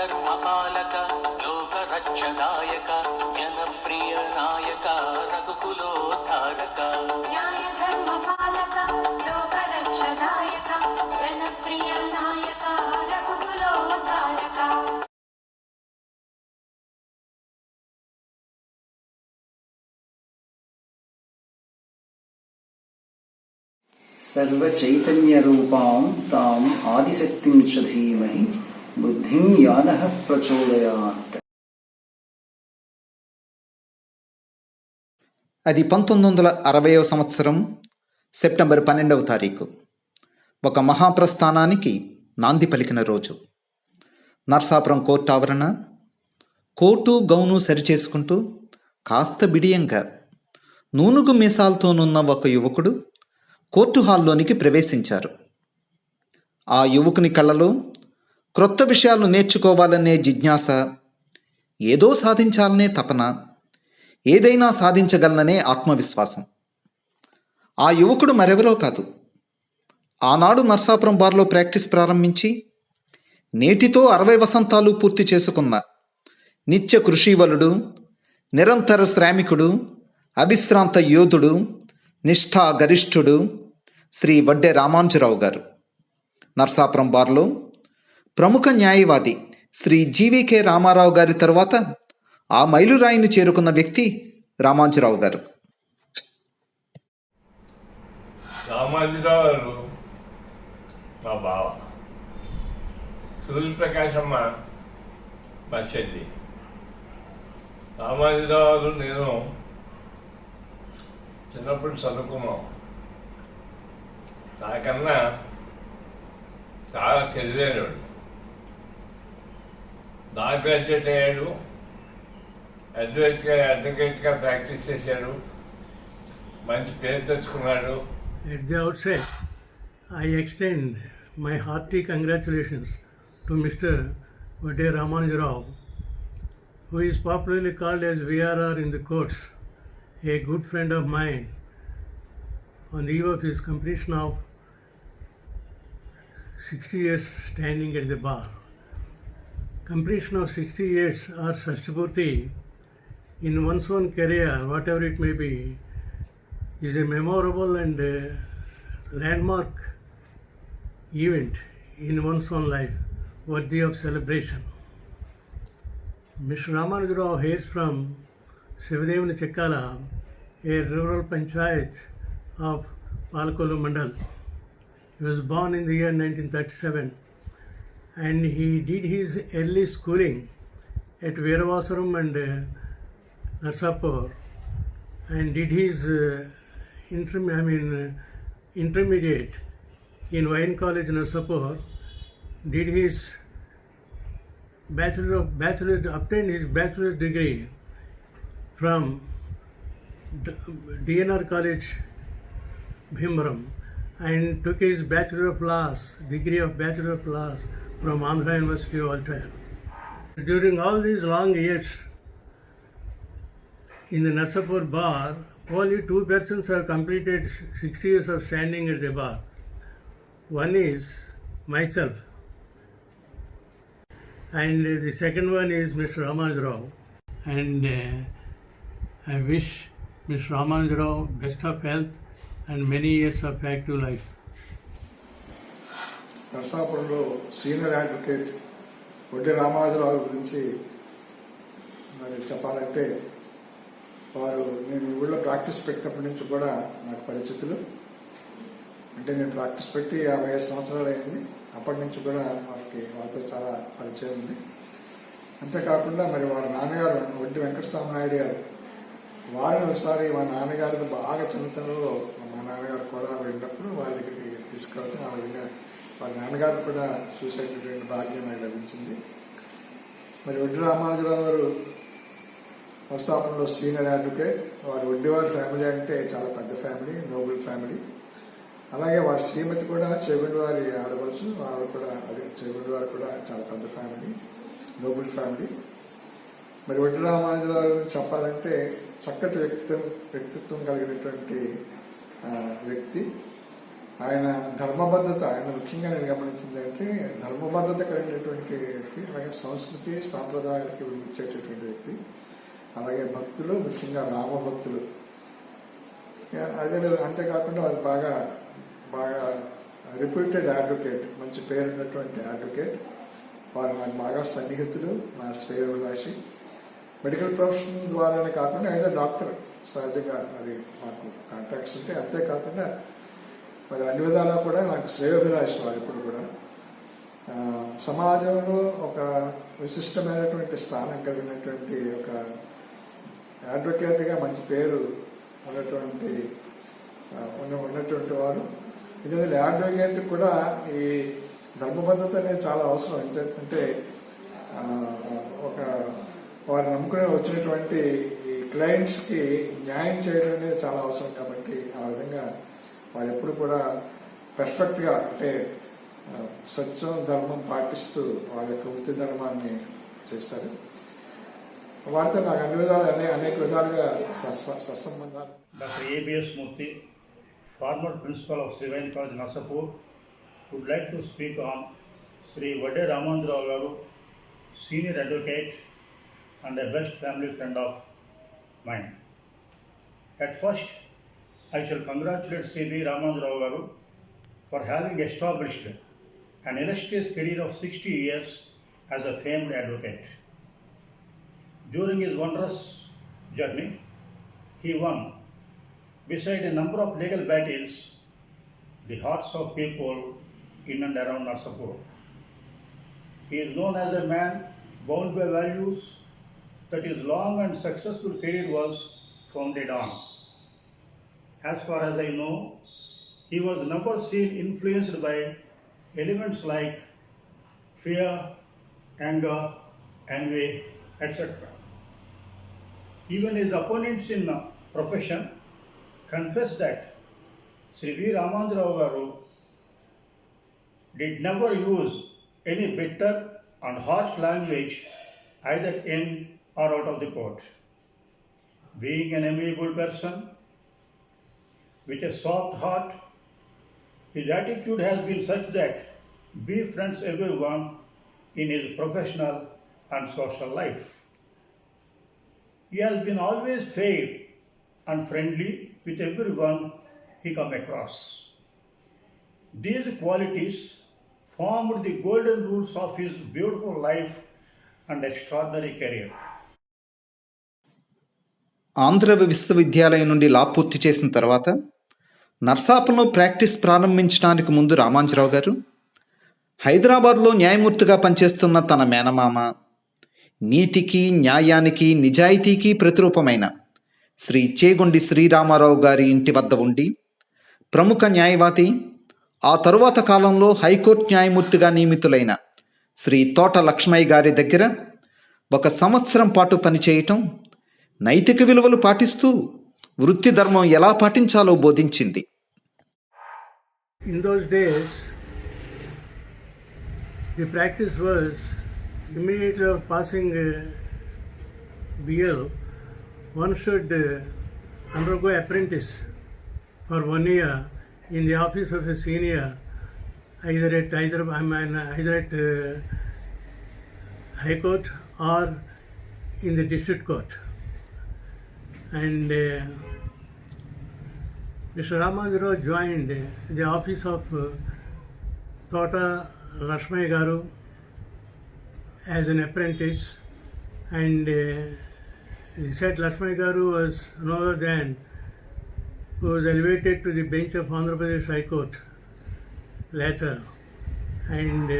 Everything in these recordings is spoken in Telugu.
ధర్మపాలక లోకరక్షదాయక జనప్రియ నాయక రఘుకులోద్ధారక న్యాయ ధర్మపాలక లోకరక్షదాయక జనప్రియ నాయక రఘుకులోద్ధారక. సర్వచైతన్యరూపాం తాం ఆదిశక్తిం చ ధీమహి బుద్ధిం యానః ప్రచోదయాత్. అది 1960వ సంవత్సరం సెప్టెంబర్ 12వ తారీఖు. ఒక మహాప్రస్థానానికి నాంది పలికిన రోజు. నర్సాపురం కోర్టు ఆవరణ. కోటు గౌను సరిచేసుకుంటూ కాస్త బిడియంగా నూనుగు మీసాలతోనున్న ఒక యువకుడు కోర్టు హాల్లోనికి ప్రవేశించారు. ఆ యువకుని కళ్ళలో క్రొత్త విషయాలు నేర్చుకోవాలనే జిజ్ఞాస, ఏదో సాధించాలనే తపన, ఏదైనా సాధించగలననే ఆత్మవిశ్వాసం. ఆ యువకుడు మరెవరో కాదు, ఆనాడు నర్సాపురం బార్లో ప్రాక్టీస్ ప్రారంభించి నేటితో 60 వసంతాలు పూర్తి చేసుకున్న నిత్య కృషీవలుడు, నిరంతర శ్రామికుడు, అవిశ్రాంత యోధుడు, నిష్ఠా గరిష్ఠుడు శ్రీ వడ్డే రామానుజరావు గారు. నర్సాపురం బార్లో ప్రముఖ న్యాయవాది శ్రీ జీవీకే రామారావు గారి తరువాత ఆ మైలురాయిని చేరుకున్న వ్యక్తి రామానుజరావు గారు. రామానుజరావు గారు మా బావ, సూర్యప్రకాశమ్మ మా చెల్లి. రామానుజరావు గారు నేను చిన్నప్పుడు చదువుకున్నాం. నాకన్నా చాలా తెలివైనవాడు. నా గ్రాడ్యుయేట్ అయ్యాడు, అడ్వకేట్గా ప్రాక్టీస్ చేశాడు, మంచి పేరు తెచ్చుకున్నాడు. At the outset, I extend my hearty congratulations to Mr. Vadde Ramanujaraw, who is popularly called as VRR in the courts, a good friend of mine, on the eve of his completion of 60 years standing at the bar. Completion of 60 years or Shashtipurti in one's own career, whatever it may be, is a memorable and landmark event in one's own life, worthy of celebration. Mr. Ramanujaraw hails from Sivadevani Chekkala, a rural panchayat of Palakolu Mandal. He was born in the year 1937 and he did his early schooling at Veeravasaram and Narsapur and did his intermediate in Wine College Narsapur, did his obtained his bachelor's degree from DNR College, Bhimram, and took his degree of Bachelor of Laws from Andhra University of Altair. During all these long years in the Narsapur bar, only 2 persons have completed 60 years of standing at the bar. One is myself, and the second one is Mr. Ramanujaraw. And I wish Mr. Ramanujaraw best of health and many years of active life. నర్సాపురంలో సీనియర్ అడ్వకేట్ వడ్డే రామానుజరావు గురించి మరి చెప్పాలంటే, వారు నేను ఈ ఊళ్ళో ప్రాక్టీస్ పెట్టినప్పటి నుంచి కూడా నాకు పరిచితులు. అంటే నేను ప్రాక్టీస్ పెట్టి 55 సంవత్సరాలు అయింది. అప్పటి నుంచి కూడా వారితో చాలా పరిచయం ఉంది. అంతేకాకుండా మరి వారి నాన్నగారు వడ్డీ వెంకటస్వామి నాయుడు గారు, వారిని ఒకసారి మా నాన్నగారితో బాగా చిన్నతనంలో మా నాన్నగారు కూడా వెళ్ళినప్పుడు వారి దగ్గరికి తీసుకెళ్ళడం, ఆ విధంగా వారి నాన్నగారు కూడా చూసేటటువంటి భాగ్యం నాకు లభించింది. మరి వడ్డీ రామానుజరావు గారు నర్సాపురంలో సీనియర్ అడ్వకేట్. వారి వడ్డీవారి ఫ్యామిలీ అంటే చాలా పెద్ద ఫ్యామిలీ, నోబుల్ ఫ్యామిలీ. అలాగే వారి శ్రీమతి కూడా చేగుండి వారి ఆడపడుచు, ఆవిడ కూడా అదే చేగుండి వారు కూడా చాలా పెద్ద ఫ్యామిలీ, నోబుల్ ఫ్యామిలీ. మరి వడ్డీ రామానుజుల వారి గురించి చెప్పాలంటే చక్కటి వ్యక్తిత్వం కలిగినటువంటి వ్యక్తి. ఆయన ధర్మబద్ధత, ఆయన ముఖ్యంగా నేను గమనించింది అంటే ధర్మబద్ధత కలిగినటువంటి వ్యక్తి, అలాగే సంస్కృతి సాంప్రదాయాలకి వినిపించేటటువంటి వ్యక్తి, అలాగే భక్తులు, ముఖ్యంగా రామభక్తులు. అదే అంతేకాకుండా వారు బాగా రిప్యూటెడ్ అడ్వకేట్, మంచి పేరున్నటువంటి అడ్వకేట్. వారు నాకు బాగా సన్నిహితులు, నా శ్రేయోభిలాషి. మెడికల్ ప్రొఫెషన్ ద్వారానే కాకుండా అయితే డాక్టర్, సహజంగా అది మాకు కాంటాక్ట్స్ ఉంటాయి. అంతేకాకుండా మరి అన్ని విధాలా కూడా నాకు శ్రేయోభిలాషి వారు ఇప్పుడు కూడా. సమాజంలో ఒక విశిష్టమైనటువంటి స్థానం కలిగినటువంటి ఒక అడ్వకేట్గా మంచి పేరు ఉన్నటువంటి వారు. ఇదే అడ్వకేట్ కూడా ఈ ధర్మబద్ధత అనేది చాలా అవసరం. ఎందుకంటే ఒక వారు నమ్ముకుని వచ్చినటువంటి ఈ క్లయింట్స్కి న్యాయం చేయడం అనేది చాలా అవసరం. కాబట్టి ఆ విధంగా వారు ఎప్పుడు కూడా పర్ఫెక్ట్గా, అంటే సత్యం ధర్మం పాటిస్తూ వారి యొక్క వృత్తి ధర్మాన్ని చేస్తారు. వారితో నాకు అన్ని విధాలు అనేక విధాలుగా సత్సంబంధాలు. Dr. A.B.S. Murthy, former principal of Srivine College, Narsapur, would like to speak on Sri Vadde Ramandrao Garu, senior advocate and a best family friend of mine. At first, I shall congratulate Sri Ramandrao Garu for having established an illustrious career of 60 years as a famed advocate. During his wondrous journey, he won, beside a number of legal battles, the hearts of people in and around Narsapur. He is known as a man bound by values that his long and successful career was founded on. As far as I know, he was never seen influenced by elements like fear, anger, envy, etc. Even his opponents in profession confess that Sri V. Ramandrao Garu did never use any bitter and harsh language either in or out of the court. Being an amiable person with a soft heart, his attitude has been such that be friends everyone in his professional and social life. He has been always fair and friendly with everyone he come across. These qualities formed the golden rules of his beautiful life and extraordinary career. Andhra విశ్వవిద్యాలయం నుండి లా పూర్తి చేసిన తర్వాత నర్సాపురంలో ప్రాక్టీస్ ప్రారంభించడానికి ముందు రామాంజరావు గారు హైదరాబాద్లో న్యాయమూర్తిగా పనిచేస్తున్న తన మేనమామ, నీతికి, న్యాయానికి, నిజాయితీకి ప్రతిరూపమైన శ్రీ చేగొండి శ్రీరామారావు గారి ఇంటి వద్ద ఉండి ప్రముఖ న్యాయవాది, ఆ తరువాత కాలంలో హైకోర్టు న్యాయమూర్తిగా నియమితులైన శ్రీ తోట లక్ష్మయ్య గారి దగ్గర 1 సంవత్సరం పాటు పనిచేయటం నైతిక విలువలు పాటిస్తూ వృత్తి ధర్మం ఎలా పాటించాలో బోధించింది. In those days, the practice was immediately after passing BL, one should undergo apprentice for 1 year in the office of a senior, either at High Court or in the District Court. And Mr. Ramandrao joined the office of Tota Lakshmaya Garu as an apprentice, and he said Lakshmaya Garu was no other than who was elevated to the bench of Andhra Pradesh High Court later, and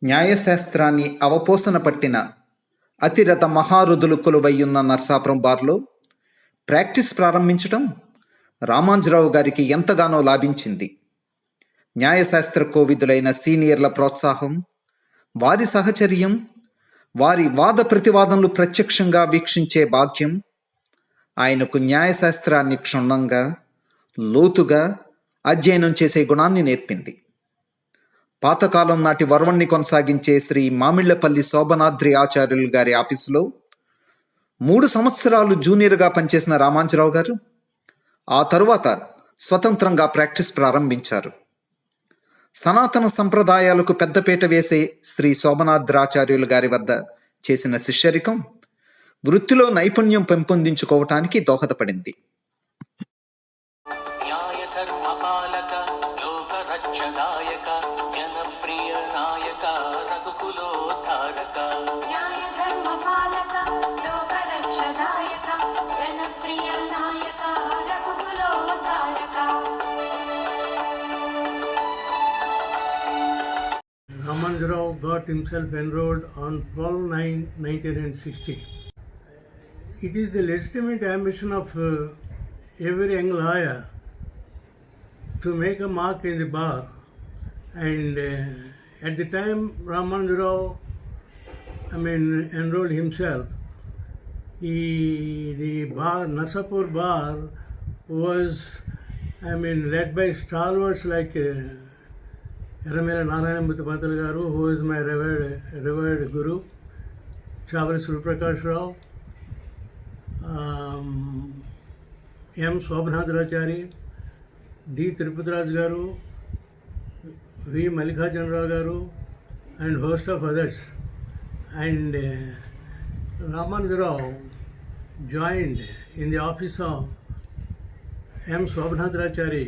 న్యాయశాస్త్రాన్ని అవపోసన పట్టిన అతిరథ మహారుదులు కొలువయ్యున్న నర్సాపురం బార్లో ప్రాక్టీస్ ప్రారంభించడం రామాంజరావు గారికి ఎంతగానో లాభించింది. న్యాయశాస్త్ర కోవిదులైన సీనియర్ల ప్రోత్సాహం, వారి సహచర్యం, వారి వాద ప్రతివాదనలు ప్రత్యక్షంగా వీక్షించే భాగ్యం ఆయనకు న్యాయశాస్త్రాన్ని క్షుణ్ణంగా, లోతుగా అధ్యయనం చేసే గుణాన్ని నేర్పింది. పాతకాలం నాటి వర్వణ్ణి కొనసాగించే శ్రీ మామిళ్లపల్లి శోభనాద్రి ఆచార్యులు గారి ఆఫీసులో 3 సంవత్సరాలు జూనియర్గా పనిచేసిన రామాంజరావు గారు ఆ తరువాత స్వతంత్రంగా ప్రాక్టీస్ ప్రారంభించారు. సనాతన సంప్రదాయాలకు పెద్దపీట వేసే శ్రీ శోభనాద్రాచార్యులు గారి వద్ద చేసిన శిష్యరికం వృత్తిలో నైపుణ్యం పెంపొందించుకోవటానికి దోహదపడింది. న్యాయ ధర్మ పాలక లోక రక్షదాయక జనప్రియ నాయక రఘుకులోద్ధారక న్యాయ ధర్మ పాలక లోక రక్షదాయక జనప్రియ నాయక రఘుకులోద్ధారక. Ramanjirao got himself enrolled on 12/9/1960. It is the legitimate ambition of every young lawyer to make a mark in the bar, and at the time Ramanjirao enrolled himself, the bar, Narsapur bar, was led by stalwarts like Eramela Narayanamurthy Pantuలు garu, who is my revered guru, Chavari Surprakash Rao, M. Shobhanadhrachari, D. Tirupatiraj garu, V. Mallikarjun Rao garu, and host of others. And Ramanjirao joined in the office of M. Shobhanadhrachari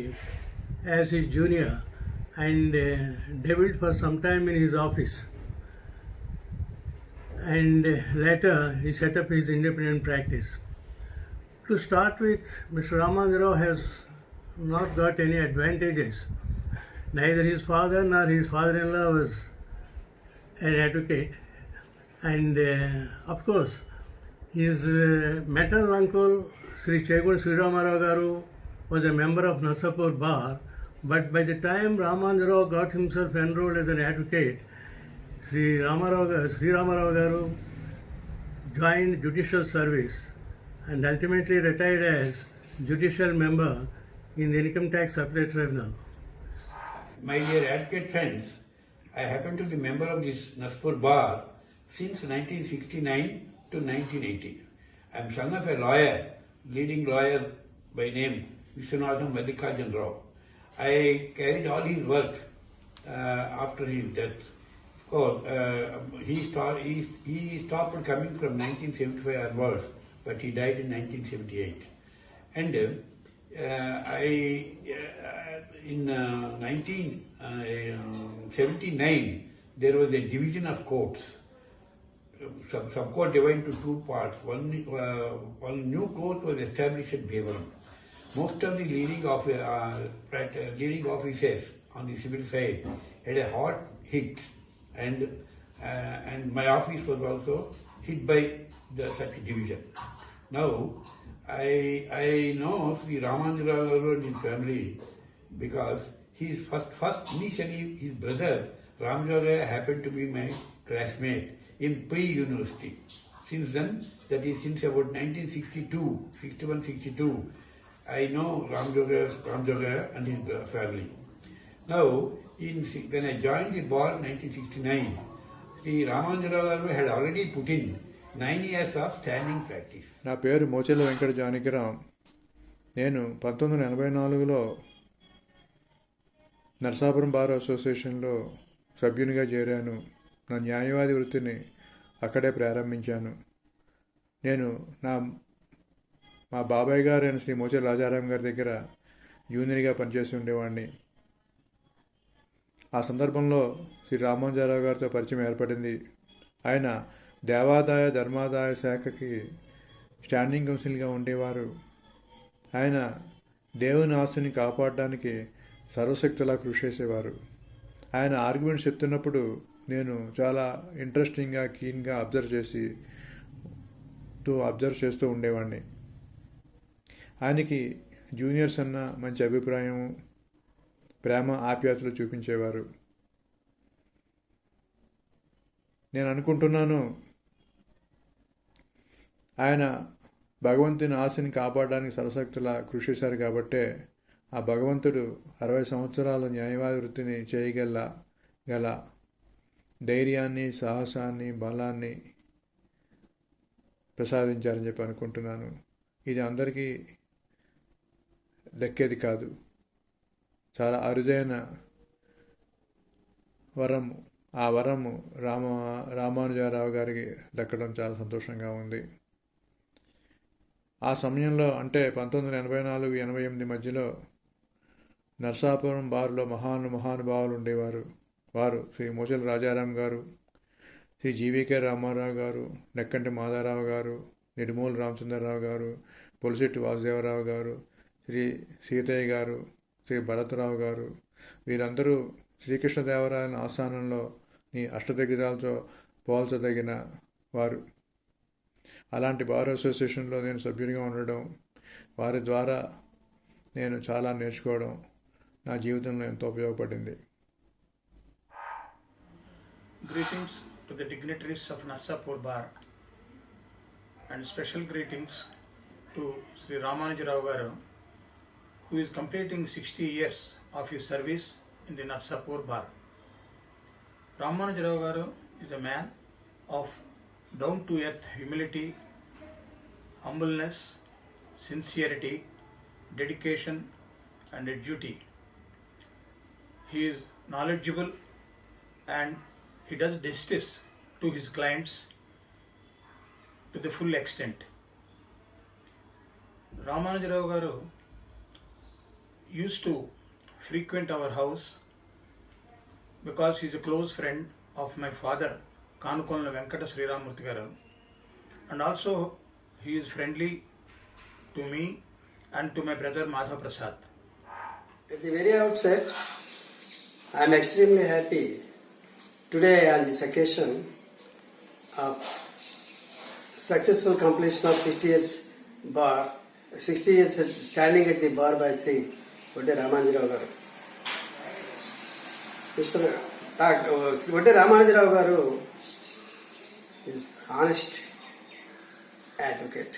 as his junior, and developed for some time in his office, and later he set up his independent practice. To start with, Mr. Ramanjirao has not got any advantages. Neither his father nor his father-in-law was an advocate, and of course his maternal uncle Sri Chegun Sri Ramarao garu was a member of Narsapur bar. But by the time Ramanjirao got himself enrolled as an advocate, Sri Ramarao garu joined judicial service and ultimately retired as judicial member in the Income Tax Appellate Tribunal. My dear advocate friends, I happen to be member of this Narsapur bar since 1969 to 1980. I am son of a lawyer, leading lawyer by name Vishwanathan Mallikarjun Rao. I carried all his work after his death. Of course, he stopped coming from 1975 onwards, but he died in 1978. And in 1979, there was a division of courts. Some court divided into 2 parts. One new court was established at Bevaram. Most of the leading officers on the civil side had a hard hit, and my office was also hit by such division. Now, I know Sri Ramanjirao and his family because his initially his brother Ramjogaya happened to be my classmate in pre-university. Since then, that is since about 1961-62. I know Ramjogaya and his family. Now, when I joined the bar in 1969, Sri Ramanjirao had already put in 9 years of standing practice. నా పేరు మోచెల్ల వెంకట జానకిరామ్. నేను 1984లో నర్సాపురం బార్ అసోసియేషన్లో సభ్యునిగా చేరాను. నా న్యాయవాది వృత్తిని అక్కడే ప్రారంభించాను. నేను మా బాబాయ్ గారు అయిన శ్రీ మోచెల్ల రాజారాం గారి దగ్గర జూనియర్గా పనిచేసి ఉండేవాడిని. ఆ సందర్భంలో శ్రీ రామాంజరావు గారితో పరిచయం ఏర్పడింది. ఆయన దేవాదాయ ధర్మాదాయ శాఖకి స్టాండింగ్ కౌన్సిల్గా ఉండేవారు. ఆయన దేవుని ఆస్తుని కాపాడడానికి సర్వశక్తులా కృషి చేసేవారు. ఆయన ఆర్గ్యుమెంట్స్ చెప్తున్నప్పుడు నేను చాలా ఇంట్రెస్టింగ్గా కీన్గా అబ్జర్వ్ చేసి అబ్జర్వ్ చేస్తూ ఉండేవాడిని. ఆయనకి జూనియర్స్ అన్న మంచి అభిప్రాయం, ప్రేమ ఆప్యాయతలు చూపించేవారు. నేను అనుకుంటున్నాను ఆయన భగవంతుని ఆశని కాపాడడానికి సర్వశక్తులా కృషి చేశారు కాబట్టే ఆ భగవంతుడు 60 సంవత్సరాల న్యాయవాది వృత్తిని చేయగల ధైర్యాన్ని, సాహసాన్ని, బలాన్ని ప్రసాదించారని చెప్పి అనుకుంటున్నాను. ఇది అందరికీ దక్కేది కాదు. చాలా అరుదైన వరము. ఆ వరము రామానుజరావు గారికి దక్కడం చాలా సంతోషంగా ఉంది. ఆ సమయంలో అంటే 1984-88 మధ్యలో నర్సాపురం బార్లో మహానుభావులు ఉండేవారు. వారు శ్రీ మోచెల రాజారాం గారు, శ్రీ జీవీకే రామారావు గారు, నెక్కంటి మాధారావు గారు, నిడుమూలు రామచంద్రరావు గారు, పొలిశెట్టి వాసుదేవరావు గారు, శ్రీ సీతయ్య గారు, శ్రీ భరతరావు గారు. వీరందరూ శ్రీకృష్ణదేవరాయల ఆస్థానంలో అష్టదిగ్గజాలతో పోల్చదగిన వారు. అలాంటి బార్ అసోసియేషన్లో నేను సభ్యునిగా ఉండడం, వారి ద్వారా నేను చాలా నేర్చుకోవడం నా జీవితంలో ఎంతో ఉపయోగపడింది. Greetings to the dignitaries of Narsapur Bar and special greetings to Sri Ramanujarav Garu, who is completing 60 years of his service in the Narsapur Bar. Ramanujarav Garu is a man of down-to-earth humility, humbleness, sincerity, dedication and duty. He is knowledgeable and he does justice to his clients to the full extent. Ramanujarav Garu used to frequent our house because he is a close friend of my father, Kanukolna Venkata Sriramurthy Garu, and also he is friendly to me and to my brother Madhav Prasad. At the very outset, I am extremely happy today on this occasion of successful completion of 60 years bar, 60 years standing at the bar by Sri Vadde Ramanujarav Garu. Mr. Vadde Ramanujarav Garu is honest advocate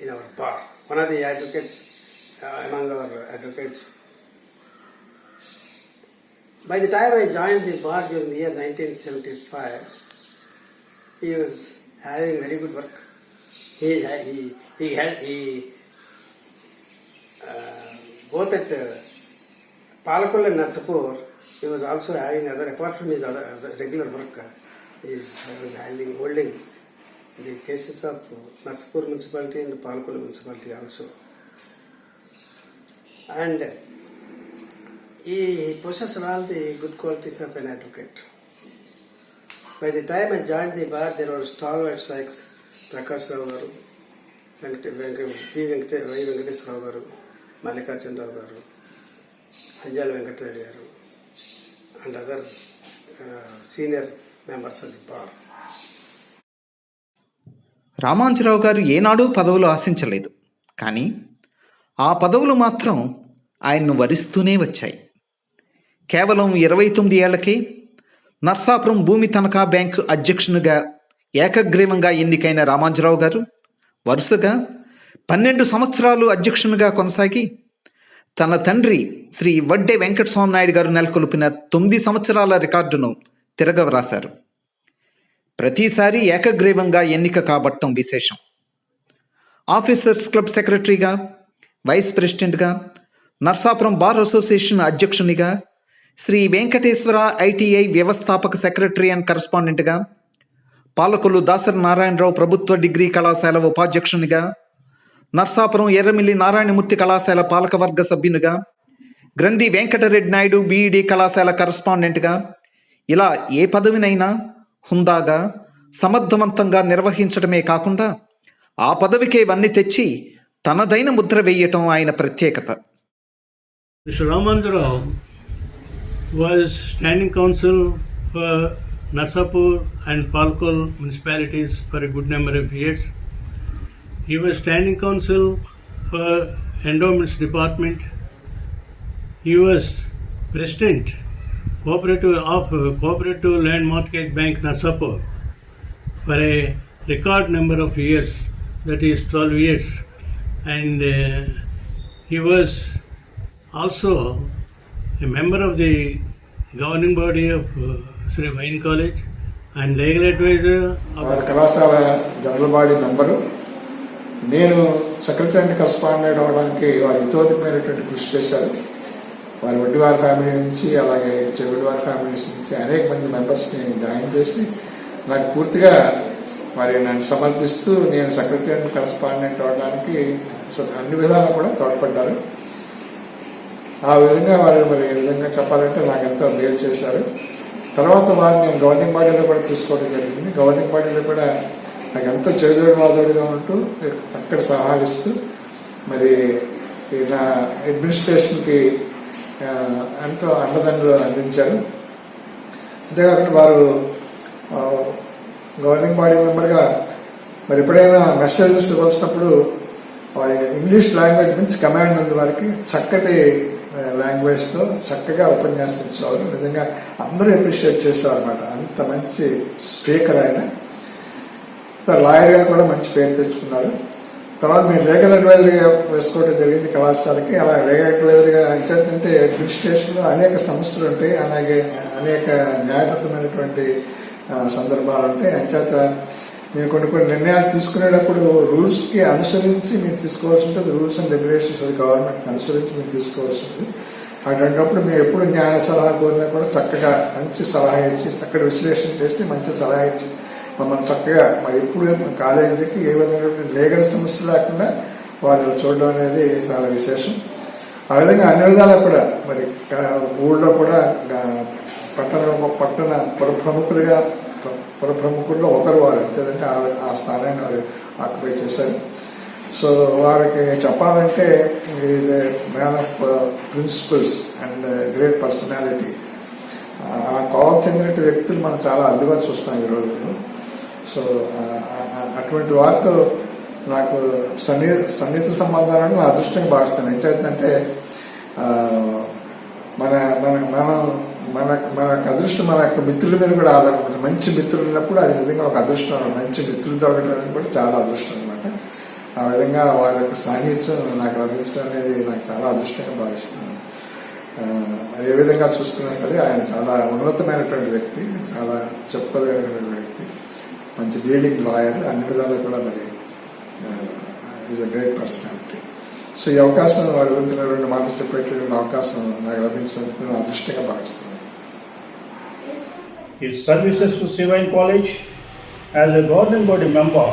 in our bar, one of the advocates among our advocates. By the time I joined the bar during the year 1975, he was having very good work. Both at Palakul and Narsapur, he was also having other, apart from his other regular work, he was holding the cases of Narsapur municipality and Palakul municipality also. And he possessed all the good qualities of an advocate. By the time I joined the bar, there were stalwarts like Prakash Rao Garu, Venkatesh Rao Garu, Mallikarjun Rao Garu, Anjala Venkatreddy Garu, and other senior members of the bar. రామాంజరావు గారు ఏనాడూ పదవులు ఆశించలేదు. కానీ ఆ పదవులు మాత్రం ఆయన్ను వరిస్తూనే వచ్చాయి. కేవలం 29 ఏళ్లకే నర్సాపురం భూమి తనఖా బ్యాంకు అధ్యక్షునిగా ఏకగ్రీవంగా ఎన్నికైన రామాంజరావు గారు వరుసగా 12 సంవత్సరాలు అధ్యక్షునిగా కొనసాగి తన తండ్రి శ్రీ వడ్డే వెంకటస్వామి నాయుడు గారు నెలకొల్పిన 9 సంవత్సరాల రికార్డును తిరగరాశారు. ప్రతిసారి ఏకగ్రీవంగా ఎన్నిక కాబట్టం విశేషం. ఆఫీసర్స్ క్లబ్ సెక్రటరీగా, వైస్ ప్రెసిడెంట్గా, నర్సాపురం బార్ అసోసియేషన్ అధ్యక్షునిగా, శ్రీ వెంకటేశ్వర ఐటీఐ వ్యవస్థాపక సెక్రటరీ అండ్ కరస్పాండెంట్గా, పాలకొల్లు దాసరి నారాయణరావు ప్రభుత్వ డిగ్రీ కళాశాల ఉపాధ్యక్షునిగా, నర్సాపురం ఎర్రమిల్లి నారాయణమూర్తి కళాశాల పాలకవర్గ సభ్యునిగా, గ్రంథి వెంకటరెడ్డి నాయుడు బీఈడి కళాశాల కరస్పాండెంట్గా, ఇలా ఏ పదవినైనా హుందాగా సమర్థవంతంగా నిర్వహించడమే కాకుండా ఆ పదవికే వన్నీ తెచ్చి తనదైన ముద్ర వేయటం ఆయన ప్రత్యేకత. Mr. Ramanujarav was standing counsel for Narsapur and Palkol municipalities for a good number of years. He was standing counsel for endowments department. He was president Cooperative Land Mortgage Bank Narsapur for a record number of years, that is 12 years, and he was also a member of the governing body of Sri Vine College and legal advisor వారి of కళాశాల జనరల్ బాడీ మెంబరు. నేను సెక్రటరీ అండ్ కరస్పాండెంట్ అవడానికి వారు హితోధికమైనటువంటి కృషి చేశారు. వారి వడ్డివారి ఫ్యామిలీ నుంచి అలాగే చెవిడివారి ఫ్యామిలీస్ నుంచి అనేక మంది మెంబర్స్ని జాయిన్ చేసి నాకు పూర్తిగా మరి నన్ను సమర్థిస్తూ నేను సెక్రటరీ అండ్ కరస్పాండెంట్ అవడానికి అన్ని విధాలా కూడా తోడ్పడ్డారు. ఆ విధంగా వారు మరి ఈ విధంగా చెప్పాలంటే నాకు ఎంతో మేలు చేశారు. తర్వాత వారిని నేను గవర్నింగ్ బాడీలో కూడా తీసుకోవడం జరిగింది. గవర్నింగ్ బాడీలో కూడా నాకు ఎంతో చేదోడు వాదోడుగా ఉంటూ చక్కటి సలహాలు ఇస్తూ మరి నా అడ్మినిస్ట్రేషన్కి ఎంతో అండదండలు అందించారు. అంతేకాకుండా వారు గవర్నింగ్ బాడీ మెంబర్గా మరి ఎప్పుడైనా మెసేజెస్ ఇవ్వాల్సినప్పుడు వారి ఇంగ్లీష్ లాంగ్వేజ్ నుంచి కమాండ్ ఉంది. వారికి చక్కటి లాంగ్వేజ్తో చక్కగా ఉపన్యాసించేవారు. నిజంగా అందరూ అప్రిషియేట్ చేసేవారు అనమాట. అంత మంచి స్పీకర్ ఆయన. లాయర్గా కూడా మంచి పేరు తెచ్చుకున్నారు. తర్వాత మేము లీగల్ అడ్వైజర్గా వేసుకోవడం జరిగింది కళాశాలకి. అలా లీగల్ అడ్వైజర్గా అంటే అడ్మినిస్ట్రేషన్లో అనేక సమస్యలు ఉంటాయి, అలాగే అనేక న్యాయబద్ధమైనటువంటి సందర్భాలు ఉంటాయి. అంచేత నేను కొన్ని నిర్ణయాలు తీసుకునేటప్పుడు రూల్స్కి అనుసరించి మీరు తీసుకోవాల్సి ఉంటుంది. రూల్స్ అండ్ రెగ్యులేషన్స్ అది గవర్నమెంట్కి అనుసరించి మీరు తీసుకోవాల్సి ఉంటుంది. అటువంటిప్పుడు మీరు ఎప్పుడు న్యాయ సలహా కోరినా కూడా చక్కగా మంచి సలహా ఇచ్చి చక్కటి విశ్లేషణ చేసి మంచి సలహా ఇచ్చి మమ్మల్ని చక్కగా మరి ఎప్పుడు కాలేజీకి ఏ విధంగా లీగల్ సమస్య లేకుండా వారు చూడడం అనేది చాలా విశేషం. ఆ విధంగా అన్ని విధాలా కూడా మరి ఊళ్ళో కూడా పట్టణ పురప్రముఖుల్లో ఒకరు వారు. అంతేదంటే ఆ స్థానాన్ని వారు ఆక్యుపై చేశారు. సో వారికి చెప్పాలంటే is a man of principles and great personality. ఆ కోవకు చెందిన వ్యక్తులు మనం చాలా అడ్డుగా చూస్తాం ఈ రోజుల్లో. సో అటువంటి వారితో నాకు సన్నిహిత సంబంధాలను నా అదృష్టంగా భావిస్తాను. ఏంటంటే మన అదృష్టం మన యొక్క మిత్రుల మీద కూడా ఆధారపడుతుంది. మంచి మిత్రులు ఉన్నప్పుడు అది నిజంగా ఒక అదృష్టం. మంచి మిత్రులు దొరకడానికి కూడా చాలా అదృష్టం అనమాట. ఆ విధంగా వారి యొక్క సాన్నిధ్యం నాకు లభించడం అనేది నాకు చాలా అదృష్టంగా భావిస్తున్నాను. మరి ఏ విధంగా చూసుకున్నా సరే ఆయన చాలా ఉన్నతమైనటువంటి వ్యక్తి, చాలా చెప్పుకోదగినటువంటి వ్యక్తి, మంచి లీడింగ్ లాయర్, అన్ని విధాలు కూడా మరి is a great personality. So ఈ అవకాశం వారి గురించి రెండు మాటలు చెప్పేటువంటి అవకాశం నాకు లభించినందుకు నేను అదృష్టంగా భావిస్తున్నాను. His services to Sri Vine College as a governing body member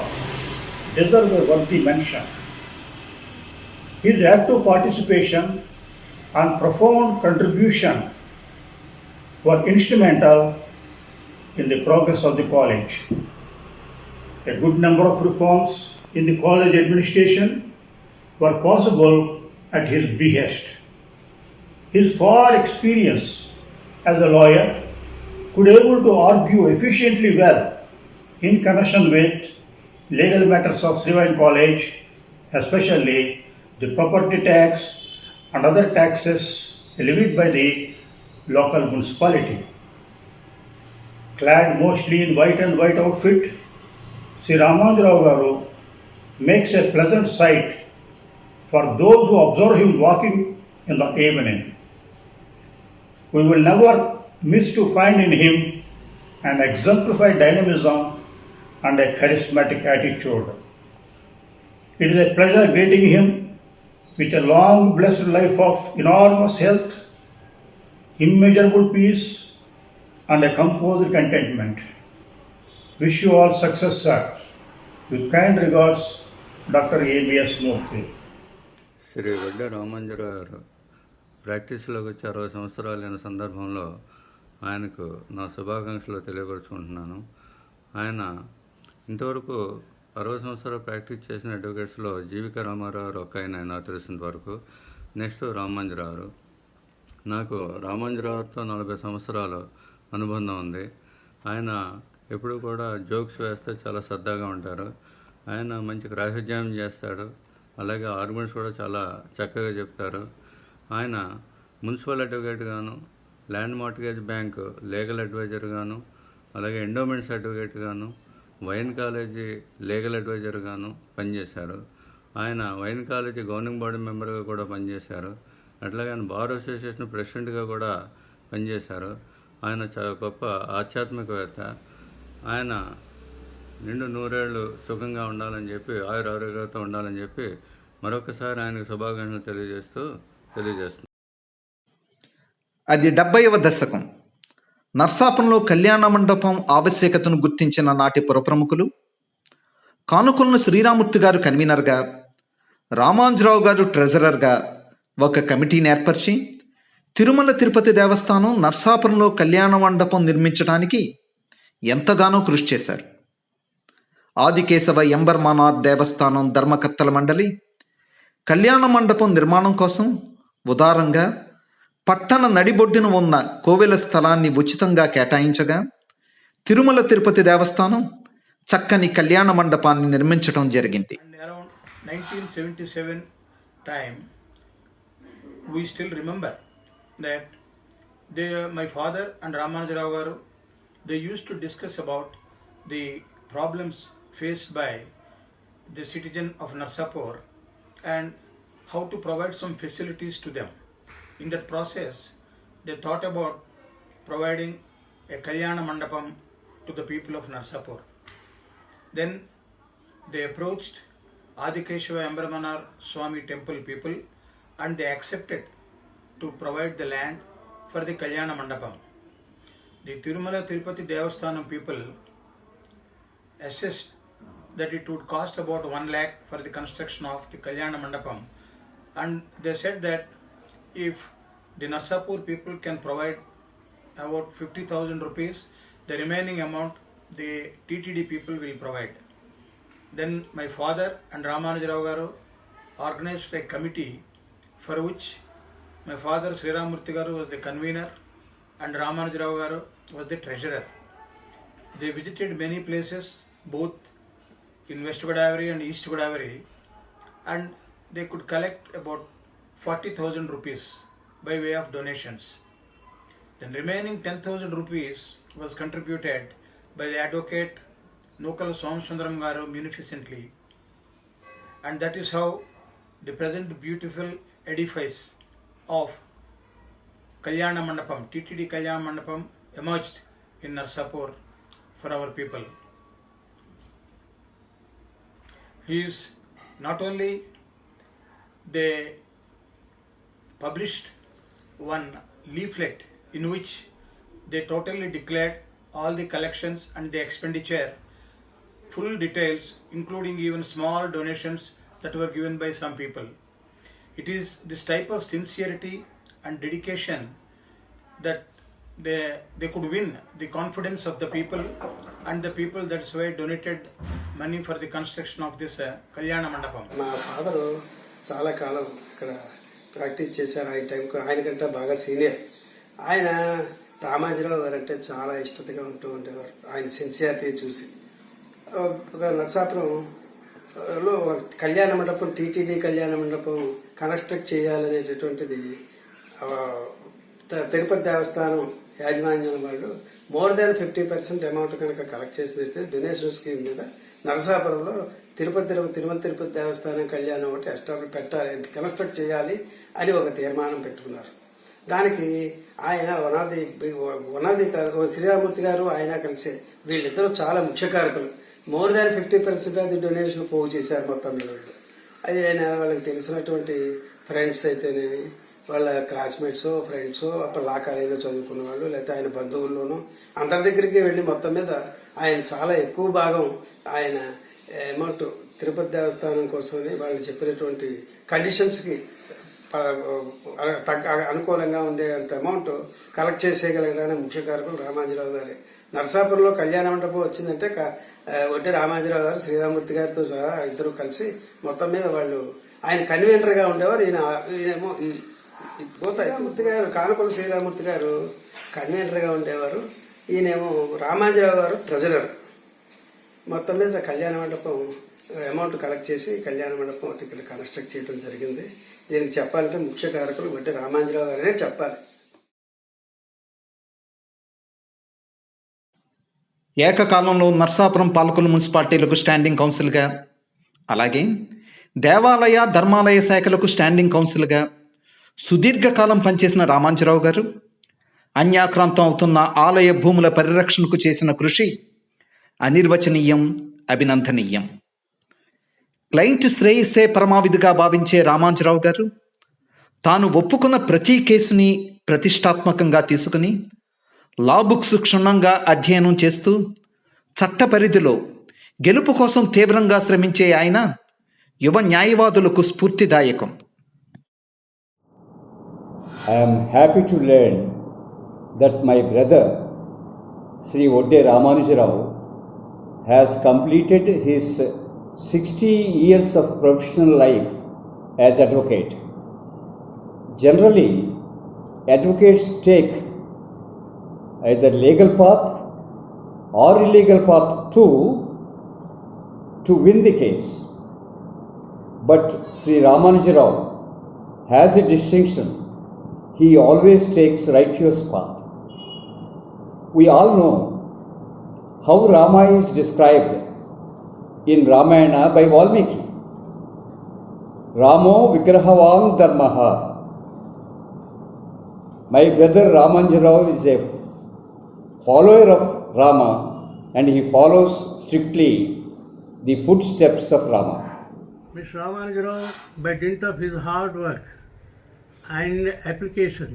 deserve a worthy mention. His active participation and profound contribution were instrumental in the progress of the college. A good number of reforms in the college administration were possible at his behest. His far experience as a lawyer could able to argue efficiently well in connection with legal matters of Sri Vine College, especially the property tax and other taxes levied by the local municipality. Clad mostly in white and white outfit, Sri Ramandrao Garu makes a pleasant sight for those who observe him walking in the evening. We will never miss to find in him an exemplified dynamism and a charismatic attitude. It is a pleasure greeting him with a long blessed life of enormous health, immeasurable peace and a composed contentment. Wish you all success, sir. With kind regards, Dr. A.B.S. Murthy. Shri Vadde రామాంజరావు గారు ప్రాక్టీస్లోకి వచ్చి 60 సంవత్సరాలైన సందర్భంలో ఆయనకు నా శుభాకాంక్షలు తెలియపరుచుకుంటున్నాను. ఆయన ఇంతవరకు 60 సంవత్సరాలు ప్రాక్టీస్ చేసిన అడ్వకేట్స్లో జీవిక రామారావు ఒక ఆయన నాకు తెలిసినంత వరకు. నెక్స్ట్ రామాంజరావు. నాకు రామాంజరావుతో 40 సంవత్సరాలు అనుబంధం ఉంది. ఆయన ఎప్పుడు కూడా జోక్స్ వేస్తే చాలా సరదాగా ఉంటారు. ఆయన మంచి గ్రాహ్యోద్యమం చేస్తాడు. అలాగే ఆర్గ్యుమెంట్స్ కూడా చాలా చక్కగా చెప్తారు. ఆయన మున్సిపల్ అడ్వకేట్ గాను, land mortgage bank legal adviser గాను, అలాగే ఎండోమెంట్స్ అడ్వకేట్ గాను, వైన్ కాలేజీ లీగల్ అడ్వైజర్ గాను పనిచేశారు. ఆయన వైన్ కాలేజీ గవర్నింగ్ బాడీ మెంబర్గా కూడా పనిచేశారు. అట్లాగే ఆయన బార్ అసోసియేషన్ ప్రెసిడెంట్గా కూడా పనిచేశారు. ఆయన చాలా గొప్ప ఆధ్యాత్మికవేత్త. ఆయన నిండు నూరేళ్ళు సుఖంగా ఉండాలని చెప్పి, ఆరోగ్యంతో ఉండాలని చెప్పి మరొకసారి ఆయనకు శుభాకాంక్షలు తెలియజేస్తున్నాను. అది 70వ దశకం. నర్సాపురంలో కళ్యాణ మండపం ఆవశ్యకతను గుర్తించిన నాటి పురప్రముఖులు కానుకొలను శ్రీరామూర్తి గారు కన్వీనర్గా, రామాంజరావు గారు ట్రెజరర్గా ఒక కమిటీని ఏర్పరిచి తిరుమల తిరుపతి దేవస్థానం నర్సాపురంలో కళ్యాణ మండపం నిర్మించడానికి ఎంతగానో కృషి చేశారు. ఆదికేశవ ఎంబర్మానాథ్ దేవస్థానం ధర్మకర్తల మండలి కళ్యాణ మండపం నిర్మాణం కోసం ఉదారంగా పట్టణ నడిబొడ్డున ఉన్న కోవెల స్థలాన్ని ఉచితంగా కేటాయించగా, తిరుమల తిరుపతి దేవస్థానం చక్కని కళ్యాణ మండపాన్ని నిర్మించడం జరిగింది. Around 1977 time, we still remember that my father and Ramanujarav garu, they used to discuss about the problems faced by the citizen of Narsapur and how to provide some facilities to them. In that process, they thought about providing a Kalyana Mandapam to the people of Narsapur. Then they approached Adikeshava Embarmanar Swami temple people and they accepted to provide the land for the Kalyana Mandapam. The Tirumala Tirupati Devasthanam people assessed that it would cost about 1 lakh for the construction of the Kalyana Mandapam, and they said that if the Narsapur people can provide about 50,000 rupees, the remaining amount the TTD people will provide. Then my father and Ramanujarav garu organized a committee for which my father Sriramurthy garu was the convener and Ramanujarav garu was the treasurer. They visited many places both in West Godavari and East Godavari, and they could collect about 40,000 rupees by way of donations. Then remaining 10,000 rupees was contributed by the advocate Nokal Somsundaram garu munificently, and that is how the present beautiful edifice of Kalyana Mandapam, TTD Kalyana Mandapam, emerged in Narsapur for our people. He is not only they published one leaflet in which they totally declared all the collections and the expenditure, full details including even small donations that were given by some people. It is this type of sincerity and dedication that they could win the confidence of the people, and the people that's why donated money for the construction of this Kalyana Mandapam. మా ఫాదరు చాలా కాలం ఇక్కడ ప్రాక్టీస్ చేశారు. ఆయన టైంకి ఆయనకంటే బాగా సీనియర్. ఆయన రామాంజరావు గారు అంటే చాలా ఇష్టతగా ఉంటూ ఉండేవారు. ఆయన సిన్సియారిటీ చూసి ఒక నర్సాపురంలో కళ్యాణ మండపం, టీటీడీ కళ్యాణ మండపం కన్స్ట్రక్ట్ చేయాలనేటటువంటిది తిరుపతి దేవస్థానం యాజమాన్యం వాళ్ళు మోర్ దాన్ 50% అమౌంట్ కనుక కలెక్ట్ చేసినట్టు డొనేషన్ స్కీమ్ మీద నరసాపురంలో తిరుమల తిరుపతి దేవస్థానం కళ్యాణం ఒకటి ఎస్టాబ్లిష్ పెట్టాలి, కన్స్ట్రక్ట్ చేయాలి అని ఒక తీర్మానం పెట్టుకున్నారు. దానికి ఆయన వనాది శ్రీరామూర్తి గారు ఆయన కలిసి వీళ్ళిద్దరూ చాలా ముఖ్య కారకులు. More than 50% of the donation పోగు చేశారు మొత్తం మీద వాళ్ళు. అది ఆయన వాళ్ళకి తెలిసినటువంటి ఫ్రెండ్స్ అయితేనేమి, వాళ్ళ క్లాస్మేట్స్ ఫ్రెండ్స్, అప్పుడు లా కాలేజీలో చదువుకున్న వాళ్ళు, లేకపోతే ఆయన బంధువుల్లోనూ అందరి దగ్గరికి వెళ్ళి మొత్తం మీద ఆయన చాలా ఎక్కువ భాగం ఆయన అమౌంట్ తిరుపతి దేవస్థానం కోసమని వాళ్ళు చెప్పినటువంటి కండిషన్స్కి అనుకూలంగా ఉండేంత అమౌంట్ కలెక్ట్ చేసేయగలగడానికి ముఖ్య కారకులు రామాంజరావు గారే. నరసాపురంలో కళ్యాణ మండపం వచ్చిందంటే వడ్డే రామాంజరావు గారు శ్రీరామూర్తి గారితో సహా ఇద్దరు కలిసి మొత్తం మీద వాళ్ళు ఆయన కన్వీనర్గా ఉండేవారు. ఈయనేమో శ్రీరామూర్తి గారు, కానుకొల శ్రీరామూర్తి గారు కన్వీనర్గా ఉండేవారు. ఈయనేమో రామాంజరావు గారు ట్రెజరర్. మొత్తం మీద కళ్యాణ మండపం అమౌంట్ కలెక్ట్ చేసి కళ్యాణ మండపం ఒకటి ఇక్కడ కన్స్ట్రక్ట్ చేయడం జరిగింది. దీనికి చెప్పాలంటే ముఖ్య కారకులు వడ్డే రామాంజరావు గారనే చెప్పాలి. ఏకకాలంలో నర్సాపురం పాలకులు మున్సిపాలిటీలకు స్టాండింగ్ కౌన్సిల్గా, అలాగే దేవాలయ ధర్మాలయ శాఖలకు స్టాండింగ్ కౌన్సిల్గా సుదీర్ఘకాలం పనిచేసిన రామాంజరావు గారు అన్యాక్రాంతం అవుతున్న ఆలయ భూముల పరిరక్షణకు చేసిన కృషి అనిర్వచనీయం, అభినందనీయం. క్లయింట్ శ్రేయస్సే పరమావిధిగా భావించే రామాంజరావు గారు తాను ఒప్పుకున్న ప్రతి కేసుని ప్రతిష్టాత్మకంగా తీసుకుని లా బుక్స్ క్షుణ్ణంగా అధ్యయనం చేస్తూ చట్ట పరిధిలో గెలుపు కోసం తీవ్రంగా శ్రమించే ఆయన యువ న్యాయవాదులకు స్ఫూర్తిదాయకం. I am happy to learn that my brother Sri Vodde Ramanujarao has completed his 60 years of professional life as advocate. Generally, advocates take either legal path or illegal path too to win the case. But Sri Ramanujarao has a distinction. He always takes righteous path. We all know how Rama is described in Ramayana by Valmiki. Ramo Vigrahavan Dharmaha. My brother Ramanjarao is a follower of Rama and he follows strictly the footsteps of Rama. Mr. Ramanjarao, by dint of his hard work and application,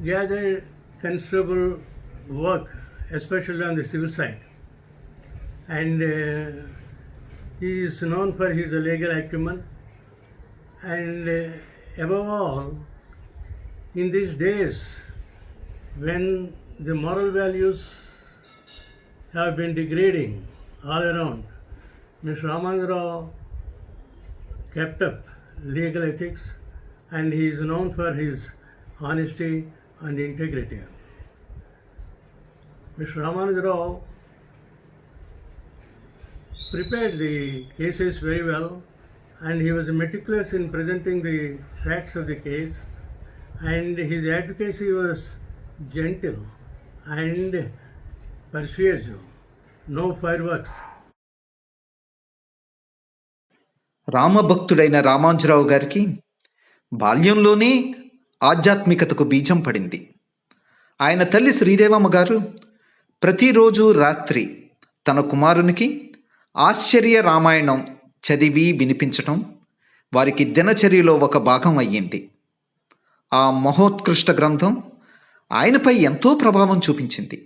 gathered considerable work, especially on the civil side. And he is known for his legal acumen. And above all, in these days when the moral values have been degrading all around, Mr. Ramanjarao kept up legal ethics, and he is known for his honesty and integrity. Mr. Ramanjarao prepared the cases very well, and he was meticulous in presenting the facts of the case, and his advocacy was gentle and persuasive. No fireworks. రామభక్తుడైన రామాంజరావు గారికి బాల్యంలోనే ఆధ్యాత్మికతకు బీజం పడింది. ఆయన తల్లి శ్రీదేవమ్మ గారు ప్రతిరోజు రాత్రి తన కుమారునికి ఆశ్చర్య రామాయణం చదివి వినిపించటం వారికి దినచర్యలో ఒక భాగం అయ్యింది. ఆ మహోత్కృష్ట గ్రంథం ఆయనపై ఎంతో ప్రభావం చూపించింది.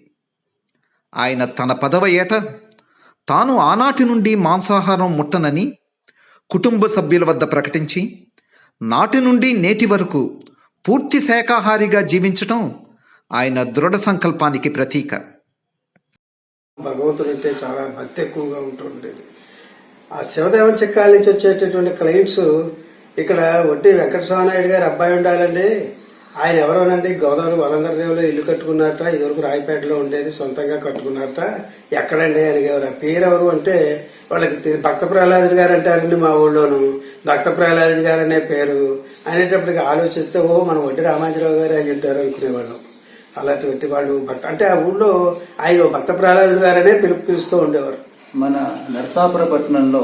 ఆయన తన 10వ ఏట తాను ఆనాటి నుండి మాంసాహారం ముట్టనని కుటుంబ సభ్యుల వద్ద ప్రకటించి నాటి నుండి నేటి వరకు పూర్తి శాకాహారిగా జీవించటం ఆయన దృఢ సంకల్పానికి ప్రతీక. భగవంతుడు అంటే చాలా భక్తి ఎక్కువగా ఉంటుండేది. ఆ శివదేవం చిక్కాల నుంచి వచ్చేటటువంటి క్లయింట్స్ ఇక్కడ వడ్డీ వెంకటస్వామి నాయుడు గారు అబ్బాయి ఉండాలండి, ఆయన ఎవరోనండి గోదావరి వలందరదేవిలో ఇల్లు కట్టుకున్నారట, ఇదివరకు రాయపేటలో ఉండేది, సొంతంగా కట్టుకున్నారట, ఎక్కడండి అడిగేవారు. ఆ పేరు ఎవరు అంటే వాళ్ళకి భక్త ప్రహ్లాదుని గారు అంటారండి, మా ఊళ్ళోను భక్త ప్రహ్లాదుని గారు అనే పేరు అనేటప్పటికి ఆలోచిస్తే ఓ మన వడ్డీ రామాంజరావు గారు అయి ఉంటారు అనుకునేవాళ్ళం. అలాంటి వాళ్ళు భక్త అంటే ఆ ఊళ్ళో ఆయన భక్త ప్రహ్లాదుని గారనే పిలుస్తూ ఉండేవారు. మన నరసాపుర పట్టణంలో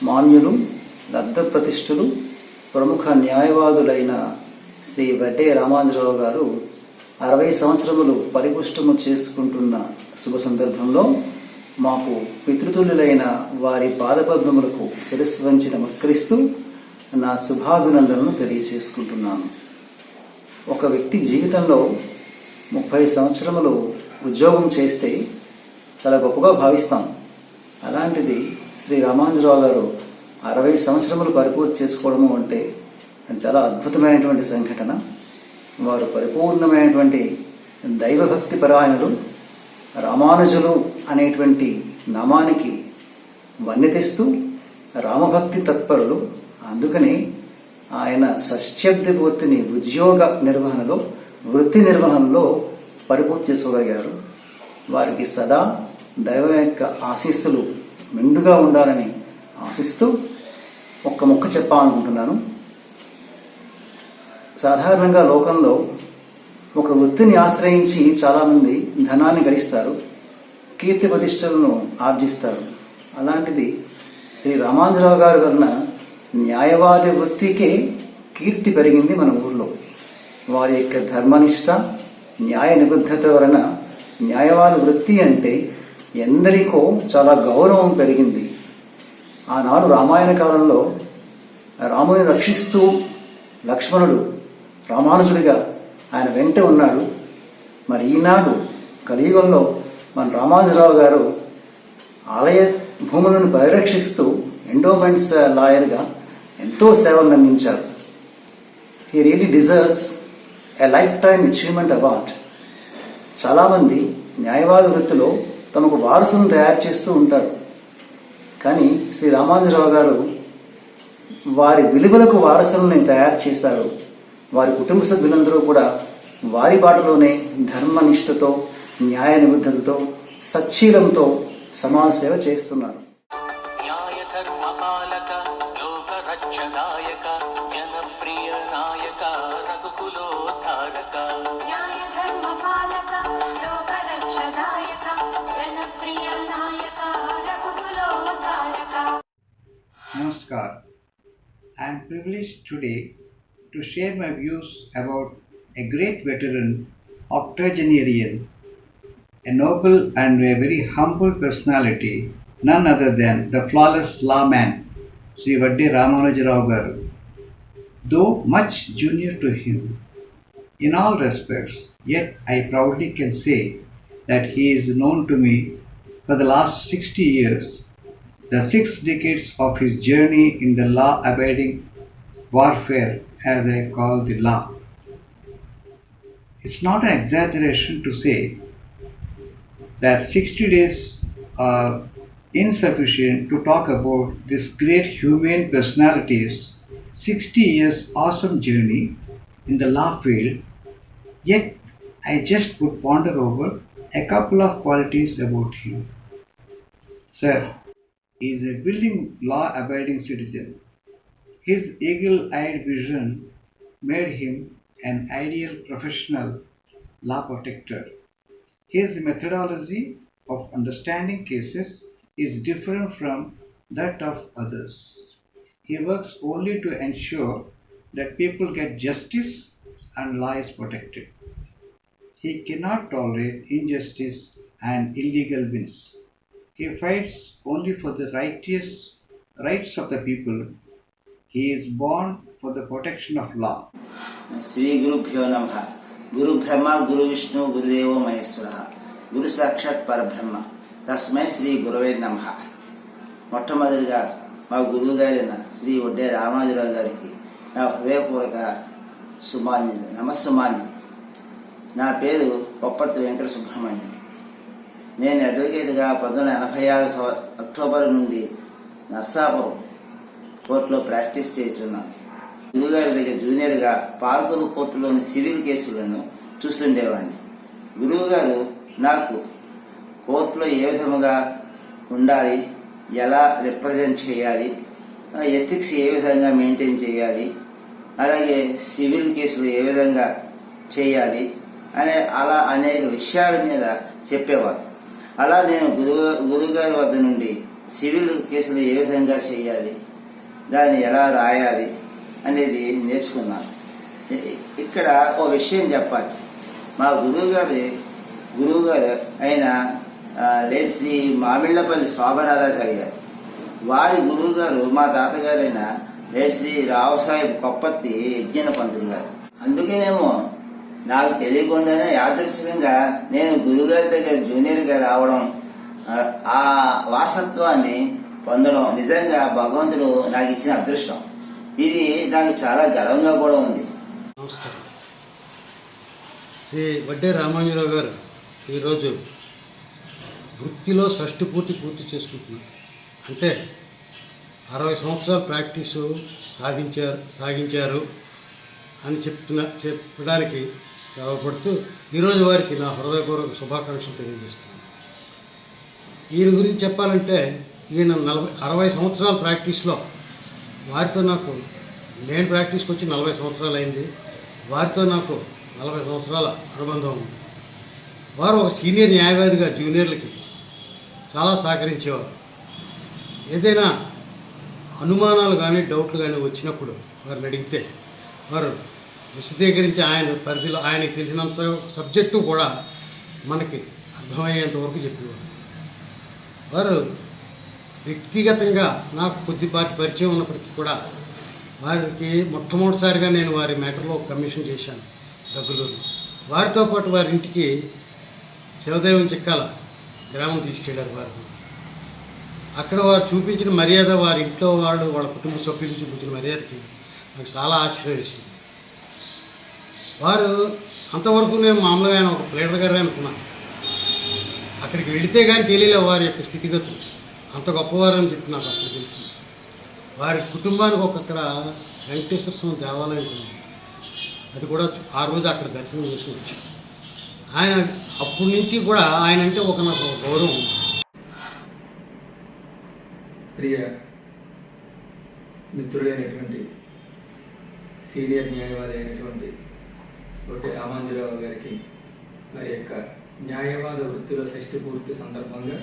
మాన్యులు, లబ్ధ ప్రతిష్ఠులు, ప్రముఖ న్యాయవాదులైన శ్రీ వడ్డే రామాంజరావు గారు 60 సంవత్సరములు పరిపుష్టము చేసుకుంటున్న శుభ సందర్భంలో మాకు పితృతుల్యులైన వారి పాదపద్మములకు శిరస్సు వంచి నమస్కరిస్తూ నా శుభాభినందనను తెలియచేసుకుంటున్నాను. ఒక వ్యక్తి జీవితంలో 30 సంవత్సరములు ఉద్యోగం చేస్తే చాలా గొప్పగా భావిస్తాం. అలాంటిది శ్రీ రామాంజరావు గారు 60 సంవత్సరములు పరిపూర్తి చేసుకోవడము అంటే అది చాలా అద్భుతమైనటువంటి సంఘటన. వారు పరిపూర్ణమైనటువంటి దైవభక్తి పరాయణులు. రామానుజులు అనేటువంటి నామానికి వన్నె తెస్తూ రామభక్తి తత్పరులు. అందుకని ఆయన షష్ఠ్యబ్ది పూర్తిని ఉద్యోగ నిర్వహణలో, వృత్తి నిర్వహణలో పరిపూర్తి చేసుకోగలిగారు. వారికి సదా దైవం యొక్క ఆశీస్సులు మెండుగా ఉండాలని ఆశిస్తూ ఒక్క ముక్క చెప్పాలనుకుంటున్నాను. సాధారణంగా లోకంలో ఒక వృత్తిని ఆశ్రయించి చాలామంది ధనాన్ని గడిస్తారు, కీర్తి ప్రతిష్టలను ఆర్జిస్తారు. అలాంటిది శ్రీ రామానుజరావు గారి వలన న్యాయవాది వృత్తికే కీర్తి పెరిగింది మన ఊర్లో. వారి యొక్క ధర్మనిష్ట, న్యాయ నిబద్ధత వలన న్యాయవాది వృత్తి అంటే ఎందరికో చాలా గౌరవం పెరిగింది. ఆనాడు రామాయణ కాలంలో రాముని రక్షిస్తూ లక్ష్మణుడు రామానుజుడిగా ఆయన వెంట ఉన్నాడు. మరి ఈనాడు కలియుగంలో మన రామానుజరావు గారు ఆలయ భూములను పరిరక్షిస్తూ ఎండోమెంట్స్ లాయర్గా ఎంతో సేవలు అందించారు. He really deserves a life time achievement award. చాలామంది న్యాయవాద వృత్తిలో తమకు వారసులను తయారు చేస్తూ ఉంటారు. కానీ శ్రీ రామానుజరావు గారు వారి విలువలకు వారసులను తయారు చేశారు. వారి కుటుంబ సభ్యులందరూ కూడా వారి బాటలోనే ధర్మనిష్టతో, న్యాయ నిబద్ధతతో, సచ్చీలంతో సమాజ సేవ చేస్తున్నారు. న్యాయ ధర్మ పాలక లోక రక్షదాయక జనప్రియ నాయక రఘుకులోద్ధారక. న్యాయ ధర్మ పాలక లోక రక్షదాయక జనప్రియ నాయక రఘుకులోద్ధారక. Namaskar. I am privileged today to share my views about a great veteran, octogenarian, a noble and a very humble personality, none other than the flawless lawman, Sri Vadde Ramanujarao Garu. Though much junior to him in all respects, yet I proudly can say that he is known to me for the last 60 years, the 6 decades of his journey in the law-abiding warfare, as I call the law. It's not an exaggeration to say that 60 days are insufficient to talk about this great humane personality's 60 years awesome journey in the law field, yet I just would ponder over a couple of qualities about him. Sir, he is a willing law-abiding citizen. His eagle-eyed vision made him an ideal professional law protector. His methodology of understanding cases is different from that of others. He works only to ensure that people get justice and law is protected. He cannot tolerate injustice and illegal wins. He fights only for the rights of the people. He is born for the protection of law. Shri గురుభ్యో నమః. గురు బ్రహ్మ గురు విష్ణు గురుదేవో మహేశ్వరః. గురు సాక్షాత్ పరబ్రహ్మ తస్మై శ్రీ గురవే నమః. మొట్టమొదటిగా మా గురువు గారైన శ్రీ వడ్డే రామానుజరావు గారికి నా హృదయపూర్వక నమస్సుమాన్యం. నా పేరు పొప్పర్తి వెంకట సుబ్రహ్మణ్యం. నేను అడ్వకేట్గా 1986 అక్టోబర్ నుండి నర్సాపురం కోర్టులో ప్రాక్టీస్ చేస్తున్నాను. గురువుగారి దగ్గర జూనియర్గా పాల్గొను కోర్టులోని సివిల్ కేసులను చూస్తుండేవాడిని. గురువుగారు నాకు కోర్టులో ఏ విధముగా ఉండాలి, ఎలా రిప్రజెంట్ చేయాలి, ఎథిక్స్ ఏ విధంగా మెయింటైన్ చేయాలి, అలాగే సివిల్ కేసులు ఏ విధంగా చేయాలి అలా అనేక విషయాల మీద చెప్పేవారు. అలా నేను గురువుగారి వద్ద నుండి సివిల్ కేసులు ఏ విధంగా చేయాలి, దాన్ని ఎలా రాయాలి అనేది నేర్చుకున్నాను. ఇక్కడ ఒక విషయం చెప్పాలి. మా గురువుగారు అయిన లేట్ శ్రీ మామిళ్లపల్లి శోభనాథాచారి గారు, వారి గురువుగారు మా తాతగారైన లేట్ శ్రీ రావు సాహెబ్ కొప్పత్తి యజ్ఞన పంతులు గారు. అందుకేనేమో నాకు తెలియకుండానే యాదృచ్ఛికంగా నేను గురువుగారి దగ్గర జూనియర్గా రావడం, ఆ వారసత్వాన్ని పొందడం నిజంగా భగవంతుడు నాకు ఇచ్చిన అదృష్టం. ఇది నాకు చాలా గర్వంగా కూడా ఉంది. నమస్కారం. శ్రీ వడ్డే రామానుజరావు గారు ఈరోజు వృత్తిలో షష్టి పూర్తి చేసుకుంటున్నారు. అంటే 60 సంవత్సరాల ప్రాక్టీసు సాగించారు అని చెప్పడానికి గర్వపడుతూ ఈరోజు వారికి నా హృదయపూర్వక శుభాకాంక్షలు తెలియజేస్తున్నాను. ఈయన గురించి చెప్పాలంటే ఈయన 60 సంవత్సరాల ప్రాక్టీస్లో వారితో నాకు, నేను ప్రాక్టీస్కి వచ్చి 40 సంవత్సరాలు అయింది, వారితో నాకు 40 సంవత్సరాల అనుబంధం ఉంది. వారు ఒక సీనియర్ న్యాయవాదిగా జూనియర్లకి చాలా సహకరించేవారు. ఏదైనా అనుమానాలు కానీ డౌట్లు కానీ వచ్చినప్పుడు వారిని అడిగితే వారు విశదీకరించి ఆయన పరిధిలో ఆయనకి తెలిసినంత సబ్జెక్టు కూడా మనకి అర్థమయ్యేంత వరకు చెప్పేవారు. వారు వ్యక్తిగతంగా నాకు కొద్దిపాటి పరిచయం ఉన్నప్పటికీ కూడా వారికి మొట్టమొదటిసారిగా నేను వారి మ్యాటర్లో కమిషన్ చేశాను దగ్గులూరు. వారితో పాటు వారి ఇంటికి శివదేవం చిక్కాల గ్రామం తీసుకెళ్లారు. వారు అక్కడ వారు చూపించిన మర్యాద, వారి ఇంట్లో వాళ్ళ కుటుంబ సభ్యులు చూపించిన మర్యాదకి నాకు చాలా ఆశ్చర్యవేసింది. వారు అంతవరకు నేను మామూలుగా ఆయన ఒక ప్లేడర్ గారే అనుకున్నాను. అక్కడికి వెళితే కానీ తెలియలే వారి యొక్క స్థితిగతులు. అంత గొప్పవారు అని చెప్పి నాకు అప్పుడు తెలిసింది. వారి కుటుంబానికి అక్కడ వెంకటేశ్వర స్వామి దేవాలయం ఉంది. అది కూడా ఆ రోజు అక్కడ దర్శనం చేసుకుని వచ్చాను. ఆయన అప్పటి నుంచి కూడా ఆయన అంటే నాకు ఒక గౌరవం. ప్రియ మిత్రుడైనటువంటి సీనియర్ న్యాయవాది అయినటువంటి వడ్డే రామాంజరావు గారికి వారి యొక్క న్యాయవాద వృత్తిలో షష్ఠి పూర్తి సందర్భంగా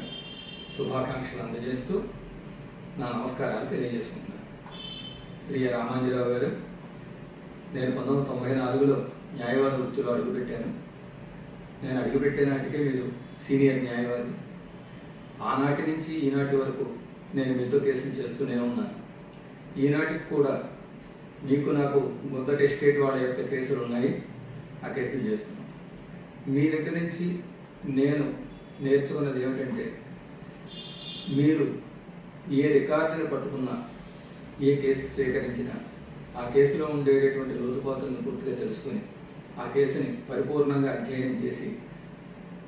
శుభాకాంక్షలు అందజేస్తూ నా నమస్కారాలు తెలియజేసుకుంటున్నాను. ప్రియ రామాంజరావు గారు, నేను 1994లో న్యాయవాద వృత్తిలో అడుగుపెట్టాను. నేను అడుగుపెట్టే నాటికే మీరు సీనియర్ న్యాయవాది. ఆనాటి నుంచి ఈనాటి వరకు నేను మీతో కేసులు చేస్తూనే ఉన్నాను. ఈనాటికి కూడా మీకు నాకు మొదటి ఎస్టేట్ వాళ్ళ యొక్క కేసులు ఉన్నాయి, ఆ కేసులు చేస్తున్నాను. మీ దగ్గర నుంచి నేను నేర్చుకున్నది ఏమిటంటే, మీరు ఏ రికార్డుని పట్టుకున్నా, ఏ కేసు స్వీకరించినా ఆ కేసులో ఉండేటటువంటి లోతుపాతులను పూర్తిగా తెలుసుకుని ఆ కేసుని పరిపూర్ణంగా అధ్యయనం చేసి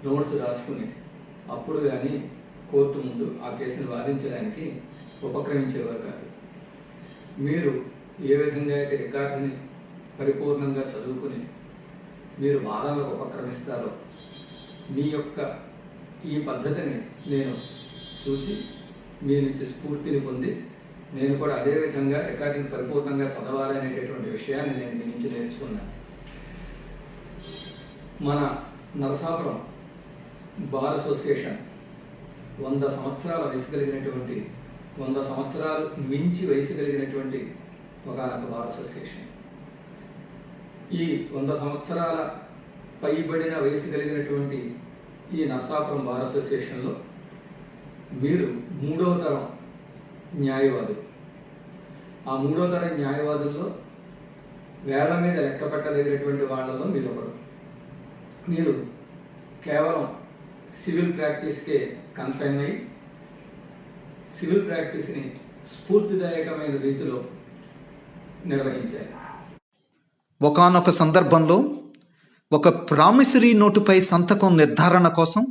నోట్స్ రాసుకుని అప్పుడు కానీ కోర్టు ముందు ఆ కేసును వాదించడానికి ఉపక్రమించేవారు కాదు. మీరు ఏ విధంగా అయితే రికార్డుని పరిపూర్ణంగా చదువుకుని మీరు వాదనలకు ఉపక్రమిస్తారో, మీ యొక్క ఈ పద్ధతిని నేను చూసి మీ నుంచి స్ఫూర్తిని పొంది నేను కూడా అదే విధంగా రికార్డుని పరిపూర్ణంగా చదవాలనేటటువంటి విషయాన్ని నేను మీ నుంచి నేర్చుకున్నాను. మన నరసాపురం బార్ అసోసియేషన్ 100 సంవత్సరాల వయసు కలిగినటువంటి, 100 సంవత్సరాలు మించి వయసు కలిగినటువంటి ఒకనొక బార్ అసోసియేషన్. ఈ 100 సంవత్సరాల పైబడిన వయసు కలిగినటువంటి ఈ నరసాపురం బార్ అసోసియేషన్లో మీరు 3వ తరం న్యాయవాదులు. ఆ 3వ తరం న్యాయవాదుల్లో వేళ్ల మీద లెక్క పెట్టదగినటువంటి వాళ్ళలో మీరు ఒకరు. మీరు కేవలం సివిల్ ప్రాక్టీస్కే కన్ఫైన్ అయ్యి సివిల్ ప్రాక్టీస్ని స్ఫూర్తిదాయకమైన రీతిలో నిర్వహించారు. ఒకానొక సందర్భంలో ఒక ప్రామిసరీ నోటుపై సంతకం నిర్ధారణ కోసం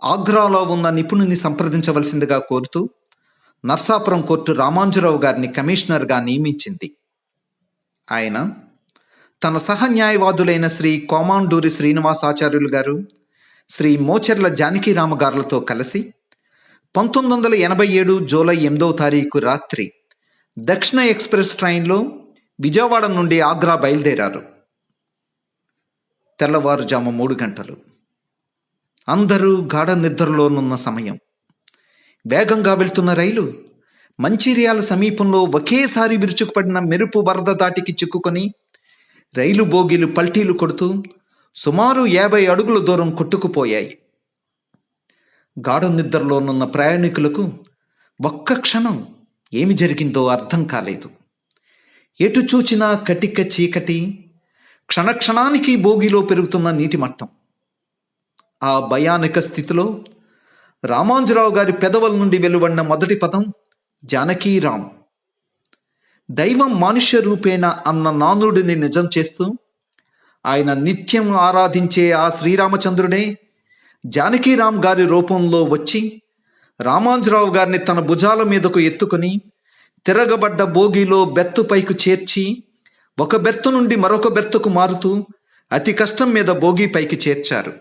ఆగ్రాలో ఉన్న నిపుణుని సంప్రదించవలసిందిగా కోరుతూ నర్సాపురం కోర్టు రామాంజరావు గారిని కమిషనర్గా నియమించింది. ఆయన తన సహ న్యాయవాదులైన శ్రీ కోమాండూరి శ్రీనివాసాచార్యులు గారు, శ్రీ మోచెర్ల జానకీరామ గారులతో కలిసి 1987 జూలై 8వ తారీఖు రాత్రి దక్షిణ ఎక్స్ప్రెస్ ట్రైన్లో విజయవాడ నుండి ఆగ్రా బయలుదేరారు. తెల్లవారుజాము 3 గంటలు. అందరూ గాఢ నిద్రలోనున్న సమయం. వేగంగా వెళ్తున్న రైలు మంచిర్యాల సమీపంలో ఒకేసారి విరుచుకుపడిన మెరుపు వరద దాటికి చిక్కుకొని రైలు బోగీలు పల్టీలు కొడుతూ సుమారు 50 అడుగుల దూరం కొట్టుకుపోయాయి. గాఢ నిద్రలోనున్న ప్రయాణికులకు ఒక్క క్షణం ఏమి జరిగిందో అర్థం కాలేదు. ఎటు చూచినా కటిక చీకటి, క్షణక్షణానికి బోగిలో పెరుగుతున్న నీటి మట్టం. ఆ భయానక స్థితిలో రామాంజరావు గారి పెదవుల నుండి వెలువడిన మొదటి పదం జానకీరాం. దైవం మానుష్య రూపేణ అన్న నానుడిని నిజం చేస్తూ ఆయన నిత్యం ఆరాధించే ఆ శ్రీరామచంద్రుడే జానకీరాం గారి రూపంలో వచ్చి రామాంజరావు గారిని తన భుజాల మీదకు ఎత్తుకుని తిరగబడ్డ బోగిలో బెర్తు పైకి చేర్చి ఒక బెర్తు నుండి మరొక బెర్తుకు మారుతూ అతి కష్టం మీద బోగి పైకి చేర్చారు.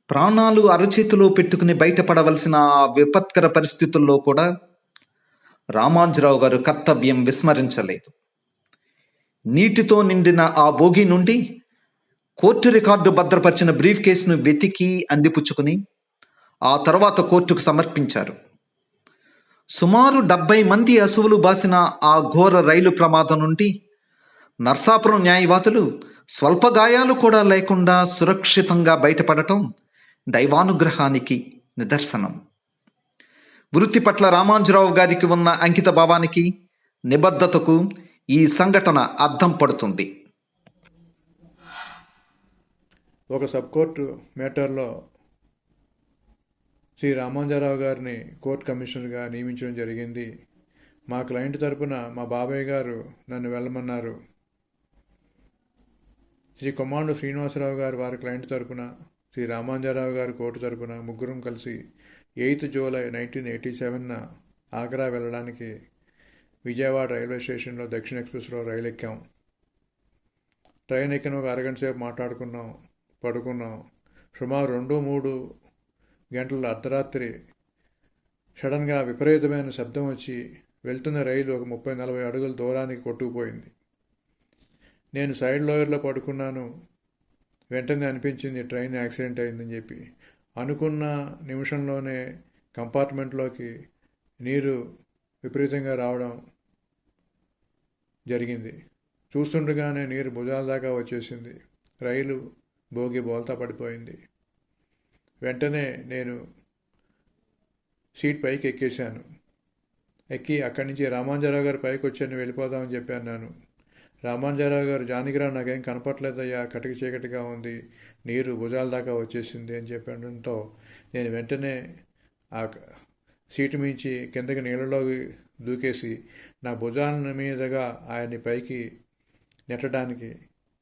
ప్రాణాలు అరచేతిలో పెట్టుకుని బయటపడవలసిన ఆ విపత్కర పరిస్థితుల్లో కూడా రామాంజరావు గారు కర్తవ్యం విస్మరించలేదు. నీటితో నిండిన ఆ బోగి నుండి కోర్టు రికార్డు భద్రపరిచిన బ్రీఫ్ కేసును వెతికి అందిపుచ్చుకుని ఆ తర్వాత కోర్టుకు సమర్పించారు. సుమారు 70 మంది అసువులు బాసిన ఆ ఘోర రైలు ప్రమాదం నుండి నర్సాపురం న్యాయవాదులు స్వల్ప గాయాలు కూడా లేకుండా సురక్షితంగా బయటపడటం దైవానుగ్రహానికి నిదర్శనం. వృత్తి పట్ల రామాంజరావు గారికి ఉన్న అంకిత భావానికి, నిబద్ధతకు ఈ సంఘటన అద్దం పడుతుంది. ఒక సబ్ కోర్టు మేటర్లో శ్రీ రామాంజరావు గారిని కోర్టు కమిషనర్గా నియమించడం జరిగింది. మా క్లయింట్ తరపున మా బాబాయ్ గారు నన్ను వెళ్ళమన్నారు. శ్రీ కొమాండు శ్రీనివాసరావు గారు వారి క్లయింట్ తరపున, శ్రీ రామాంజరావు గారి కోర్టు తరపున ముగ్గురం కలిసి 8 జూలై 1987న ఆగ్రా వెళ్ళడానికి విజయవాడ రైల్వే స్టేషన్లో దక్షిణ ఎక్స్ప్రెస్లో రైలు ఎక్కాం. ట్రైన్ ఎక్కిన ఒక అరగంట సేపు మాట్లాడుకున్నాం, పడుకున్నాం. సుమారు 2-3 గంటల అర్ధరాత్రి సడన్గా విపరీతమైన శబ్దం వచ్చి వెళ్తున్న రైలు ఒక 30-40 అడుగుల దూరానికి కొట్టుకుపోయింది. నేను సైడ్ లోయర్లో పడుకున్నాను. వెంటనే అనిపించింది ట్రైన్ యాక్సిడెంట్ అయిందని చెప్పి. అనుకున్న నిమిషంలోనే కంపార్ట్మెంట్లోకి నీరు విపరీతంగా రావడం జరిగింది. చూస్తుండగానే నీరు భుజాల దాకా వచ్చేసింది. రైలు బోగి బోల్తా పడిపోయింది. వెంటనే నేను సీట్ పైకి ఎక్కేశాను. ఎక్కి అక్కడి నుంచి రామాంజరావు గారు పైకి వచ్చాను, వెళ్ళిపోదామని చెప్పి అన్నాను. రామాంజరావు గారు, జానకిరావు నాకేం కనపట్లేదయ్యా, కటికి చీకటిగా ఉంది, నీరు భుజాల దాకా వచ్చేసింది అని చెప్పడంతో నేను వెంటనే ఆ సీటు మించి కిందకి నీళ్ళలోకి దూకేసి నా భుజాల మీదుగా ఆయన్ని పైకి నెట్టడానికి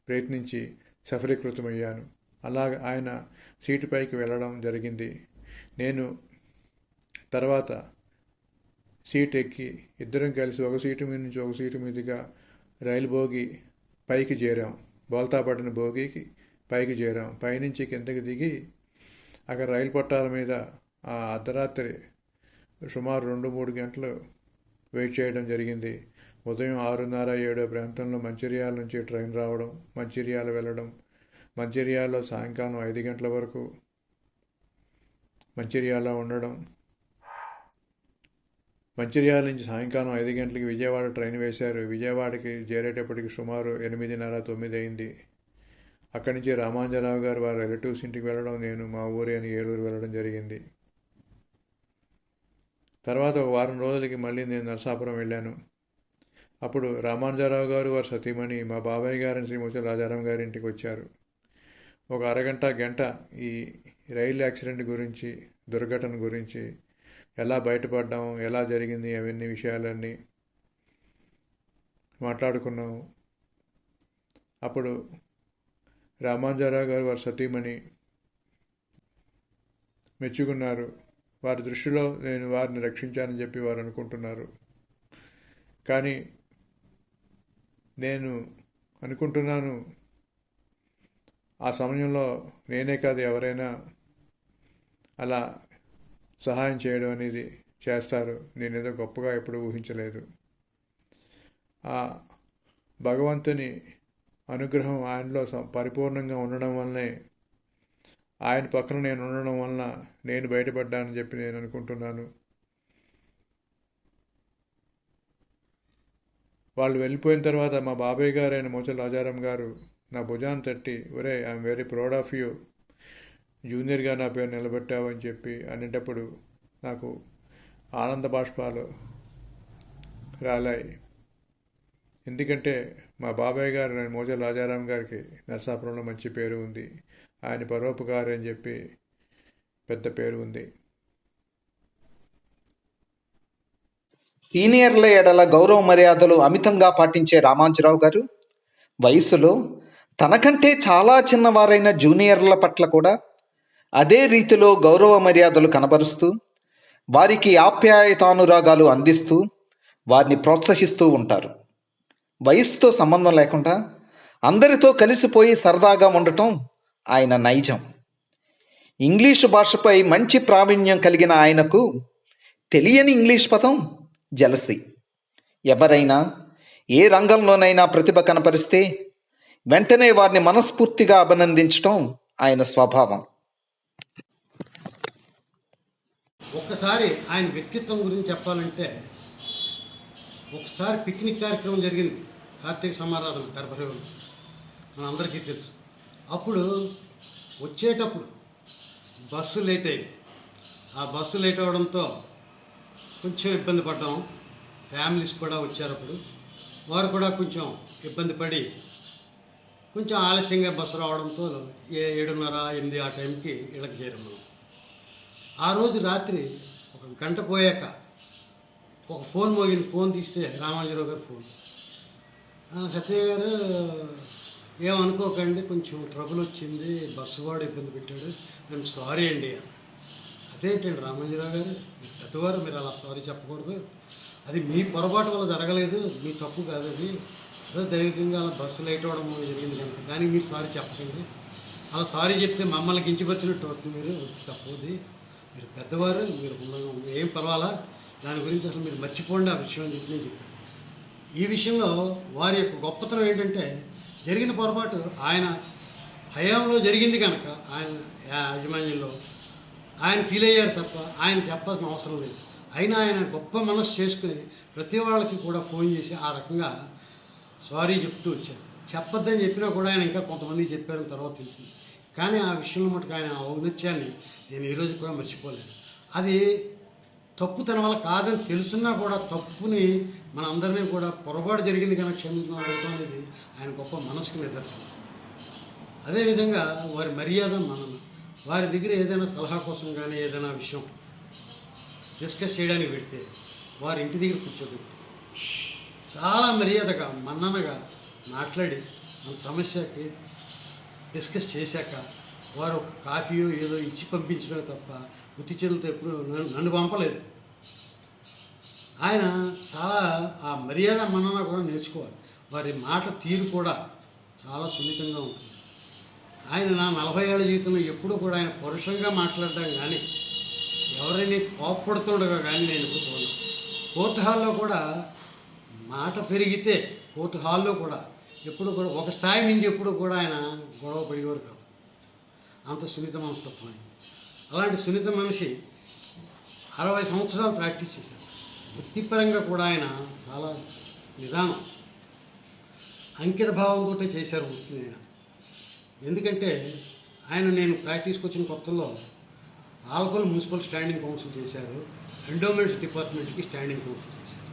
ప్రయత్నించి సఫలీకృతమయ్యాను. అలాగ ఆయన సీటు పైకి వెళ్ళడం జరిగింది. నేను తర్వాత సీట్ ఎక్కి ఇద్దరం కలిసి ఒక సీటు మీద నుంచి ఒక సీటు మీదుగా రైలు బోగి పైకి చేరాం. బోల్తా పడిన బోగికి పైకి చేరాం. పైనుంచి కిందకి దిగి అక్కడ రైలు పట్టాల మీద ఆ అర్ధరాత్రి సుమారు 2-3 గంటలు వెయిట్ చేయడం జరిగింది. ఉదయం 6:30-7 ప్రాంతంలో మంచిర్యాల నుంచి ట్రైన్ రావడం, మంచిర్యాల వెళ్ళడం, మంచిర్యాలలో సాయంకాలం 5 గంటల వరకు మంచిర్యాల ఉండడం, మంచిర్యాల నుంచి సాయంకాలం 5 గంటలకి విజయవాడ ట్రైన్ వేశారు. విజయవాడకి చేరేటప్పటికి సుమారు 8:30-9 అయింది. అక్కడి నుంచి రామాంజరావు గారు వారి రిలేటివ్స్ ఇంటికి వెళ్ళడం, నేను మా ఊరి అని ఏలూరు వెళ్ళడం జరిగింది. తర్వాత ఒక వారం రోజులకి మళ్ళీ నేను నరసాపురం వెళ్ళాను. అప్పుడు రామాంజరావు గారు వారి సతీమణి మా బాబాయ్ గారిని శ్రీమూర్తి రాజారాం గారి ఇంటికి వచ్చారు. ఒక గంట ఈ రైలు యాక్సిడెంట్ గురించి, దుర్ఘటన గురించి, ఎలా బయటపడ్డాము, ఎలా జరిగింది, అవన్నీ విషయాలన్నీ మాట్లాడుకున్నాము. అప్పుడు రామాంజరావు గారు వారి సతీమణి మెచ్చుకున్నారు. వారి దృష్టిలో నేను వారిని రక్షించానని చెప్పి వారు అనుకుంటున్నారు. కానీ నేను అనుకుంటున్నాను, ఆ సమయంలో నేనే కాదు ఎవరైనా అలా సహాయం చేయడం అనేది చేస్తారు. నేనేదో గొప్పగా ఎప్పుడు ఊహించలేదు. ఆ భగవంతుని అనుగ్రహం ఆయనలో పరిపూర్ణంగా ఉండడం వల్లనే, ఆయన పక్కన నేను ఉండడం వలన నేను బయటపడ్డానని చెప్పి నేను అనుకుంటున్నాను. వాళ్ళు వెళ్ళిపోయిన తర్వాత మా బాబాయ్ గారు అయిన మోచల్ రాజారాం గారు నా భుజాన్ని తట్టి, ఒరే I'm very proud of you, జూనియర్గా నా పేరు నిలబెట్టావు అని చెప్పి అనేటప్పుడు నాకు ఆనంద బాష్పాలు రాలాయి. ఎందుకంటే మా బాబాయ్ గారు మోచల్ రాజారాం గారికి నరసాపురంలో మంచి పేరు ఉంది. ఆయన పరోపకారి అని చెప్పి పెద్ద పేరు ఉంది. సీనియర్ల ఎడల గౌరవ మర్యాదలు అమితంగా పాటించే రామాంజరావు గారు వయసులో తనకంటే చాలా చిన్నవారైన జూనియర్ల పట్ల కూడా అదే రీతిలో గౌరవ మర్యాదలు కనబరుస్తూ, వారికి ఆప్యాయతానురాగాలు అందిస్తూ, వారిని ప్రోత్సహిస్తూ ఉంటారు. వయసుతో సంబంధం లేకుండా అందరితో కలిసిపోయి సరదాగా ఉండటం ఆయన నైజం. ఇంగ్లీషు భాషపై మంచి ప్రావీణ్యం కలిగిన ఆయనకు తెలియని ఇంగ్లీష్ పదం జెలసీ. ఎవరైనా ఏ రంగంలోనైనా ప్రతిభ కనపరిస్తే వెంటనే వారిని మనస్ఫూర్తిగా అభినందించడం ఆయన స్వభావం. ఒక్కసారి ఆయన వ్యక్తిత్వం గురించి చెప్పాలంటే, ఒకసారి పిక్నిక్ కార్యక్రమం జరిగింది కార్తీక సమారాధన గర్భరేవులో, మనందరికీ తెలుసు. అప్పుడు వచ్చేటప్పుడు బస్సు లేట్ అయింది. ఆ బస్సు లేట్ అవడంతో కొంచెం ఇబ్బంది పడ్డాం. ఫ్యామిలీస్ కూడా వచ్చారు. అప్పుడు వారు కూడా కొంచెం ఇబ్బంది పడి కొంచెం ఆలస్యంగా బస్సు రావడంతో 7:30, 8 ఆ టైంకి ఇళ్ళకి చేరాము. ఆ రోజు రాత్రి 1 గంట పోయాక ఒక ఫోన్ మోగింది. ఫోన్ తీస్తే రామాంజరావు గారు ఫోన్. సత్య గారు, ఏమనుకోకండి, కొంచెం ట్రబుల్ వచ్చింది, బస్సు వాడు ఇబ్బంది పెట్టాడు, ఐఎమ్ సారీ అండి. అదేంటండి రామాంజరావు గారు, పెద్దవారు, మీరు అలా సారీ చెప్పకూడదు, అది మీ పొరపాటు వల్ల జరగలేదు, మీ తప్పు కాదు, అది ఏదో దైవికంగా అలా బస్సు లేట్ అవ్వడం జరిగింది కనుక, దానికి మీరు సారీ చెప్పకండి. అలా సారీ చెప్తే మమ్మల్ని కించపరిచినట్టు అవుతుంది, మీరు తప్పది, మీరు పెద్దవారు, మీరు ఏం పర్వాలా, దాని గురించి అసలు మీరు మర్చిపోండి ఆ విషయం అని చెప్పి నేను చెప్పాను. ఈ విషయంలో వారి యొక్క గొప్పతనం ఏంటంటే, జరిగిన పొరపాటు ఆయన హయాంలో జరిగింది కనుక ఆయన యాజమాన్యంలో ఆయన ఫీల్ అయ్యారు తప్ప ఆయన చెప్పాల్సిన అవసరం లేదు. అయినా ఆయన గొప్ప మనసు చేసుకుని ప్రతి వాళ్ళకి కూడా ఫోన్ చేసి ఆ రకంగా సారీ చెప్తూ వచ్చారు. చెప్పొద్దని చెప్పినా కూడా ఆయన ఇంకా కొంతమందికి చెప్పారని తర్వాత తెలిసింది. కానీ ఆ విషయంలో మటుకు ఆయన ఔన్నత్యాన్ని నేను ఈరోజు కూడా మర్చిపోలేను. అది తప్పు తన వల్ల కాదని తెలుసున్నా కూడా తప్పుని మనందరినీ కూడా పొరపాటు జరిగింది కనుక క్షమించడం అనేది ఆయన గొప్ప మనసుకు నిదర్శనం. అదేవిధంగా వారి మర్యాద మనన, వారి దగ్గర ఏదైనా సలహా కోసం కానీ ఏదైనా విషయం డిస్కస్ చేయడానికి పెడితే వారి ఇంటి దగ్గర కూర్చోబెట్టి చాలా మర్యాదగా మన్ననగా మాట్లాడి మన సమస్యకి డిస్కస్ చేశాక వారు ఒక కాఫీయో ఏదో ఇచ్చి పంపించడమే తప్ప ఉత్తి చేతులతో ఎప్పుడు నన్ను పంపలేదు. ఆయన చాలా ఆ మర్యాద మన్నన కూడా నేర్చుకోవాలి. వారి మాట తీరు కూడా చాలా సున్నితంగా ఉంటుంది. ఆయన నా 40 ఏళ్ల జీవితంలో ఎప్పుడూ కూడా ఆయన పరుషంగా మాట్లాడడం కానీ ఎవరైనా కోప్పడుతుండగా కానీ నేను ఎప్పుడు చూడను. కోర్టు హాల్లో కూడా మాట పెరిగితే కోర్టు హాల్లో కూడా ఎప్పుడు కూడా ఒక స్థాయి నుంచి ఎప్పుడు కూడా ఆయన గొడవ పడేవారు కాదు. అంత సున్నిత మనస్తత్వం ఆయన. అలాంటి సున్నిత మనిషి 60 సంవత్సరాలు ప్రాక్టీస్ చేశారు. వృత్తిపరంగా కూడా ఆయన చాలా నిదానం అంకిత భావంతో చేశారు వృత్తిని ఆయన. ఎందుకంటే నేను ప్రాక్టీస్కి వచ్చిన కొత్తలో ఆల్కల్ మున్సిపల్ స్టాండింగ్ కౌన్సిల్ చేశారు, ఎండోమెంట్స్ డిపార్ట్మెంట్కి స్టాండింగ్ కౌన్సిల్ చేశారు.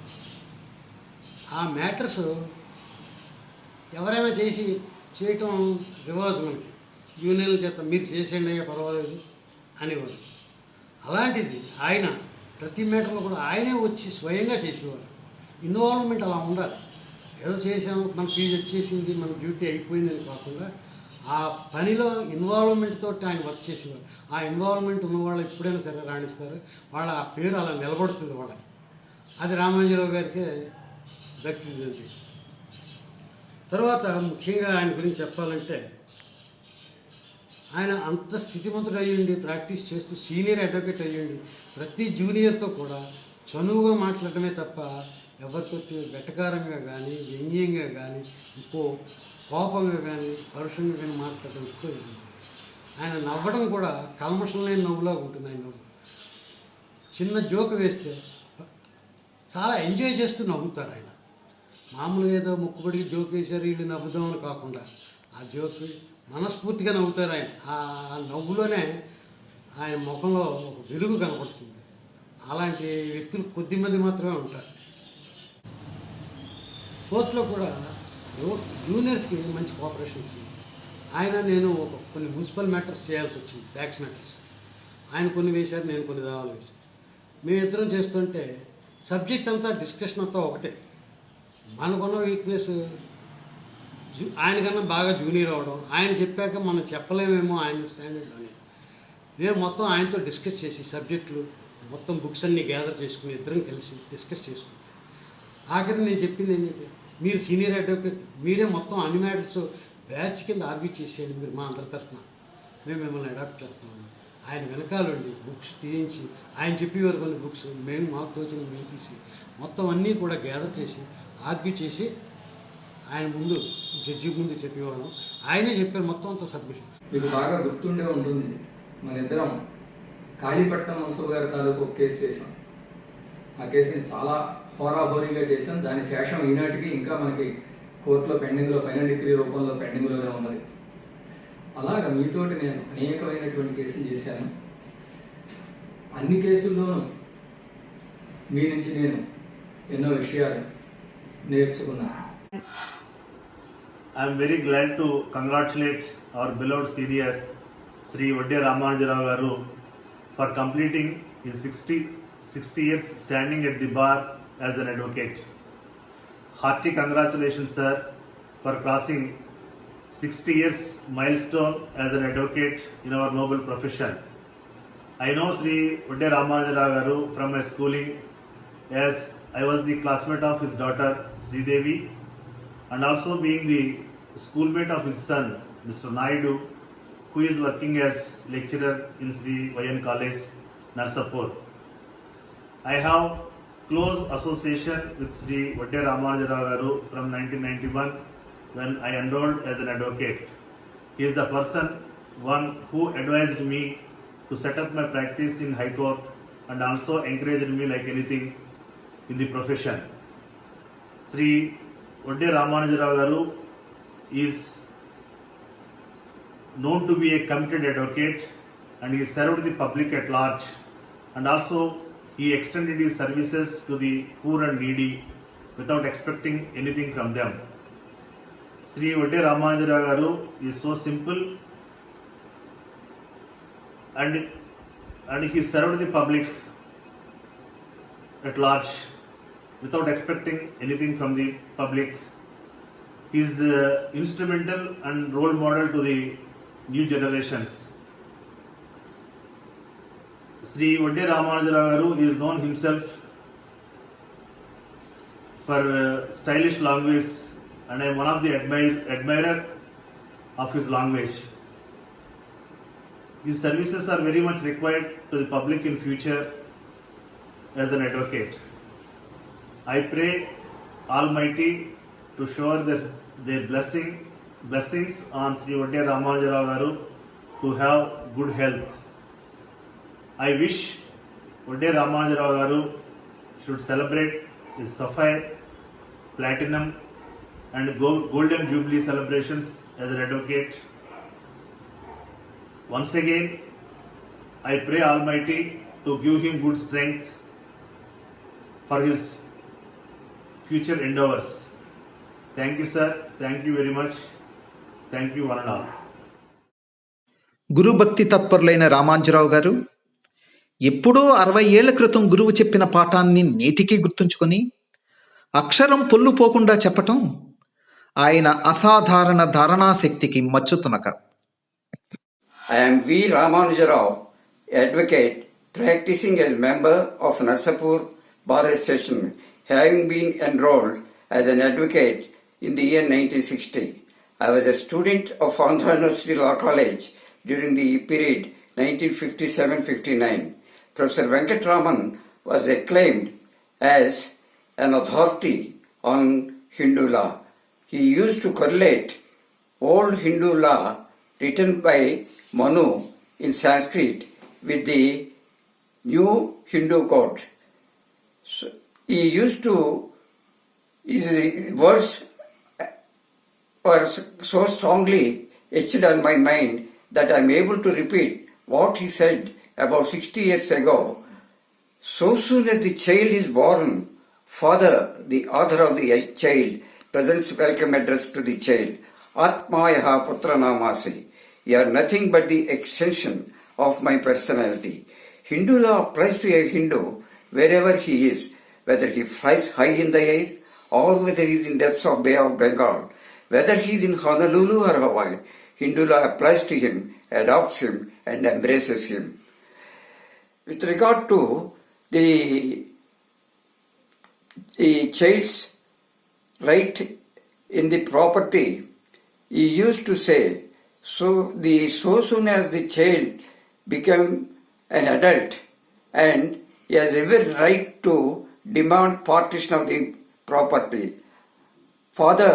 ఆ మ్యాటర్స్ ఎవరైనా చేయటం రివాజ్ మనకి, యూనియన్ల చేత మీరు చేసేయండి అయ్యా పర్వాలేదు అనేవారు. అలాంటిది ఆయన ప్రతి మ్యాటర్లో కూడా ఆయనే వచ్చి స్వయంగా చేసేవారు. ఇన్వాల్వ్మెంట్ అలా ఉండాలి. ఏదో చేసాము, మన ఫీజు వచ్చేసింది, మన డ్యూటీ అయిపోయిందని కాకుండా ఆ పనిలో ఇన్వాల్వ్మెంట్ తోటి ఆయన వర్క్ చేసేవారు. ఆ ఇన్వాల్వ్మెంట్ ఉన్నవాళ్ళు ఎప్పుడైనా సరే రాణిస్తారు, వాళ్ళ ఆ పేరు అలా నిలబడుతుంది వాళ్ళకి. అది రామాంజరావు గారికి దక్కింది. తర్వాత ముఖ్యంగా ఆయన గురించి చెప్పాలంటే, ఆయన అంత స్థితిమంతుడు అయ్యండి, ప్రాక్టీస్ చేస్తూ సీనియర్ అడ్వకేట్ అయ్యండి, ప్రతి జూనియర్తో కూడా చనువుగా మాట్లాడటమే తప్ప ఎవరితో వెటకారంగా కానీ వ్యంగ్యంగా కానీ ఇంకో కోపంగా కానీ పరుషంగా కానీ మాట్లాడటం ఎక్కువ. ఆయన నవ్వడం కూడా కల్మషం లేని నవ్వులా ఉంటుంది. ఆయన నవ్వు చిన్న జోక్ వేస్తే చాలా ఎంజాయ్ చేస్తూ నవ్వుతారు ఆయన. మామూలుగా ఏదో మొక్కుబడికి జోక్ వేశారు వీళ్ళు నవ్వుదామని కాకుండా ఆ జోక్ మనస్ఫూర్తిగా నవ్వుతారు ఆయన. ఆ నవ్వులోనే ఆయన ముఖంలో ఒక వెలుగు కనపడుతుంది. అలాంటి వ్యక్తులు కొద్దిమంది మాత్రమే ఉంటారు. కోర్టులో కూడా జూనియర్స్కి మంచి కోఆపరేషన్ వచ్చింది. నేను కొన్ని మున్సిపల్ మ్యాటర్స్ చేయాల్సి వచ్చింది, ట్యాక్స్ మ్యాటర్స్. ఆయన కొన్ని వేశారు, నేను కొన్ని దావాలు వేశాను. మేమిద్దరం చేస్తుంటే సబ్జెక్ట్ అంతా డిస్కషన్ అంతా ఒకటే. మనకున్న వీక్నెస్ ఆయనకన్నా బాగా జూనియర్ అవ్వడం, ఆయన చెప్పాక మనం చెప్పలేమేమో ఆయన స్టాండర్డ్ అని. నేను మొత్తం ఆయనతో డిస్కస్ చేసి సబ్జెక్టులు మొత్తం బుక్స్ అన్నీ గ్యాదర్ చేసుకుని ఇద్దరం కలిసి డిస్కస్ చేసుకుంటాం. ఆఖరి నేను చెప్పింది ఏంటంటే, మీరు సీనియర్ అడ్వకేట్, మీరే మొత్తం అన్ని మ్యాటర్స్ బ్యాచ్ కింద ఆర్గ్యూ చేసేయండి, మీరు మా అందరి తరఫున మేము మిమ్మల్ని అడాప్ట్ చేస్తామని. ఆయన వెనకాలండి బుక్స్ తీయించి ఆయన చెప్పేవారు కొన్ని బుక్స్ మేము మాకు తోచిన మేము తీసి మొత్తం అన్నీ కూడా గ్యాదర్ చేసి ఆర్గ్యూ చేసి ఆయన ముందు జడ్జి ముందు చెప్పేవాళ్ళం. ఆయనే చెప్పారు మొత్తం అంతా సబ్మిషన్. మీకు బాగా గుర్తుండే ఉంటుంది, మన ఇద్దరం కాళీపట్నం మనసు గారి తాలూకు ఒక కేసు చేసాం. ఆ కేసుని చాలా హోరాహోరీగా చేసాం. దాని శేషం ఈనాటికి ఇంకా మనకి కోర్టులో పెండింగ్లో, ఫైనల్ డిగ్రీ రూపంలో పెండింగ్లోనే ఉన్నది. అలాగా మీతోటి నేను అనేకమైనటువంటి కేసులు చేశాను. అన్ని కేసుల్లోనూ మీ నుంచి నేను ఎన్నో విషయాలు నేర్చుకున్నాను. I am very glad to congratulate our beloved senior Sri Vadde Ramanujaravu Garu for completing his 60 years standing at the bar as an advocate. Hearty congratulations, sir, for crossing 60 years milestone as an advocate in our noble profession. I know Sri Vadde Ramanujaravu Garu from my schooling, as I was the classmate of his daughter Sri Devi, and also being the schoolmate of his son Mr. Naidu, who is working as lecturer in Sri Vayan College, Narsapur. I have close association with Sri Vadde Ramanujaravu Garu from 1991 when I enrolled as an advocate. He is the one who advised me to set up my practice in High Court and also encouraged me like anything in the profession. Sri Vadde Ramanujaravu Garu is known to be a committed advocate, and he served the public at large, and also he extended his services to the poor and needy without expecting anything from them. Sri Vadde Ramanujaravu Garu is so simple, and he served the public at large without expecting anything from the public. He is instrumental and role model to the new generations. Sri Vadde Ramanujaravu Garu is known himself for stylish language, and I am one of the admirer of his language. His services are very much required to the public in future as an advocate. I pray Almighty to shower their blessings on Sri Vadde Ramanujaravu Garu to have good health. I wish Vadde Ramanujaravu Garu should celebrate his sapphire, platinum and golden jubilee celebrations as an advocate. Once again, I pray Almighty to give him good strength for his future endeavors. Thank you, sir. Thank you very much. Thank you, one and all. గురుభక్తి తత్పరులైన రామాంజరావు గారు ఎప్పుడో 60 ఏళ్ల క్రితం గురువు చెప్పిన పాఠాన్ని నేటికి గుర్తుంచుకొని అక్షరం పొల్లుపోకుండా చెప్పటం ఆయన అసాధారణ ధారణాశక్తికి మచ్చుతునక. I am V. Ramanujaravu, advocate, practicing as member of Narsapur Bar Association, having been enrolled as an advocate in the year 1960. I was a student of Andhra University Law College during the period 1957-59. Professor Venkatraman was acclaimed as an authority on Hindu law. He used to correlate old Hindu law written by Manu in Sanskrit with the new Hindu code. So, he used to, his words were so strongly etched on my mind that I am able to repeat what he said about 60 years ago. So soon as the child is born, father, the author of the child, presents welcome address to the child. Atmayaha putra namasi. You are nothing but the extension of my personality. Hindu law applies to a Hindu wherever he is, whether he flies high in the air or whether he is in depths of Bay of Bengal, whether he is in Honolulu or Hawaii. Hindu law applies to him, adopts him and embraces him. With regard to the child's right in the property, he used to say, so soon as the child become an adult and he has every right to demand partition of the property. Father,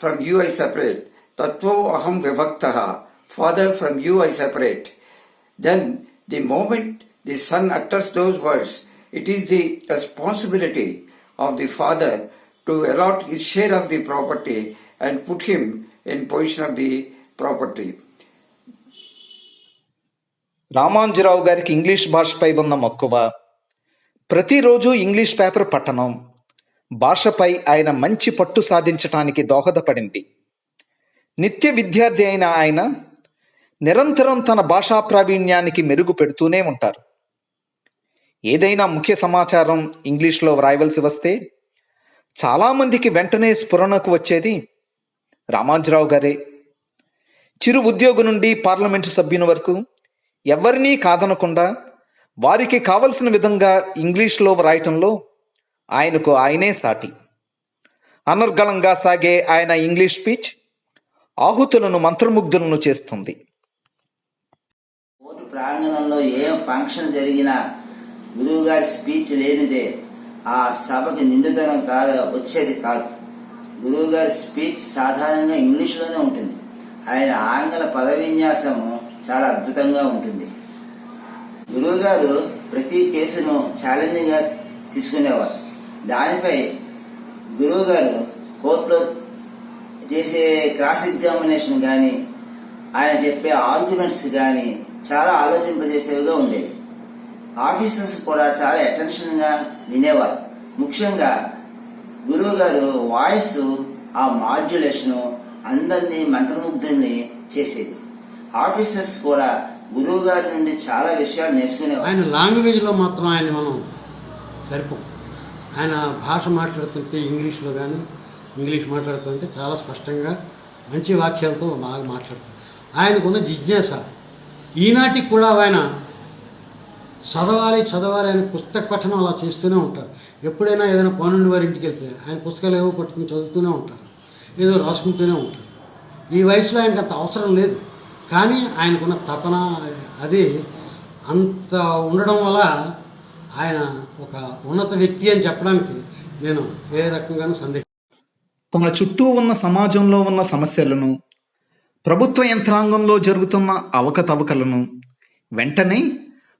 from you I separate. Tattvo aham vibhaktaha. Father, from you I separate. Then the moment the son utters those words, it is the responsibility of the father to allot his share of the property and put him in possession of the property. Ramanjirao గారికి ఇంగ్లీష్ భాషపై ఉన్న మక్కువ, ప్రతిరోజు ఇంగ్లీష్ పేపర్ పఠనం భాషపై ఆయన మంచి పట్టు సాధించటానికి దోహదపడింది. నిత్య విద్యార్థి అయిన ఆయన నిరంతరం తన భాషా ప్రావీణ్యానికి మెరుగు పెడుతూనే ఉంటారు. ఏదైనా ముఖ్య సమాచారం ఇంగ్లీష్లో వ్రాయవలసి వస్తే చాలామందికి వెంటనే స్ఫురణకు వచ్చేది రామాంజీరావు గారే. చిరు ఉద్యోగి నుండి పార్లమెంటు సభ్యుని వరకు ఎవరినీ కాదనకుండా వారికి కావలసిన విధంగా ఇంగ్లీష్లో వ్రాయటంలో ఆయనకు ఆయనే సాటి. అనర్గళంగా సాగే ఆయన ఇంగ్లీష్ స్పీచ్ ఆహుతులను మంత్రముగ్ధులను చేస్తుంది. కోర్టు ప్రాంగణంలో ఏం ఫంక్షన్ జరిగినా గురువు గారి స్పీచ్ లేనిదే ఆ సభకి నిండుదనం వచ్చేది కాదు. గురువు గారి స్పీచ్ సాధారణంగా ఇంగ్లీష్లోనే ఉంటుంది. ఆయన ఆంగ్ల పద విన్యాసం చాలా అద్భుతంగా ఉంటుంది. గురువు గారు ప్రతి కేసును ఛాలెంజింగ్ గా తీసుకునేవారు. దానిపై గురువు గారు కోర్టులో చేసే క్రాస్ ఎగ్జామినేషన్ కానీ ఆయన చెప్పే ఆర్గ్యుమెంట్స్ కానీ చాలా ఆలోచింపజేసేవిగా ఉండేవి. ఆఫీసర్స్ కూడా చాలా అటెన్షన్గా వినేవారు. ముఖ్యంగా గురువు గారు వాయిస్ ఆ మాడ్యులేషను అందరినీ మంత్రముగ్ధుల్ని చేసేది. ఆఫీసర్స్ కూడా గురువు గారి నుండి చాలా విషయాలు నేర్చుకునేవారు. ఆయన లాంగ్వేజ్లో మాత్రం ఆయన మనం సరిపోం. ఆయన భాష మాట్లాడుతుంటే ఇంగ్లీష్లో కానీ ఇంగ్లీష్ మాట్లాడుతుంటే చాలా స్పష్టంగా మంచి వాక్యాలతో బాగా మాట్లాడతారు. ఆయనకున్న జిజ్ఞాస ఈనాటికి కూడా ఆయన చదవాలి అని పుస్తక పఠనం అలా చేస్తూనే ఉంటారు. ఎప్పుడైనా ఏదైనా పనుండి వారి ఇంటికి వెళ్తే ఆయన పుస్తకాలు ఏవో పట్టుకుని చదువుతూనే ఉంటారు, ఏదో రాసుకుంటూనే ఉంటారు. ఈ వయసులో ఆయనకు అంత అవసరం లేదు, కానీ ఆయనకున్న తపన అది అంత ఉండడం వల్ల ఆయన ఒక ఉన్నత వ్యక్తి అని చెప్పడానికి నేను ఏ రకంగానూ సందేహం. తన చుట్టూ ఉన్న సమాజంలో ఉన్న సమస్యలను, ప్రభుత్వ యంత్రాంగంలో జరుగుతున్న అవకతవకలను వెంటనే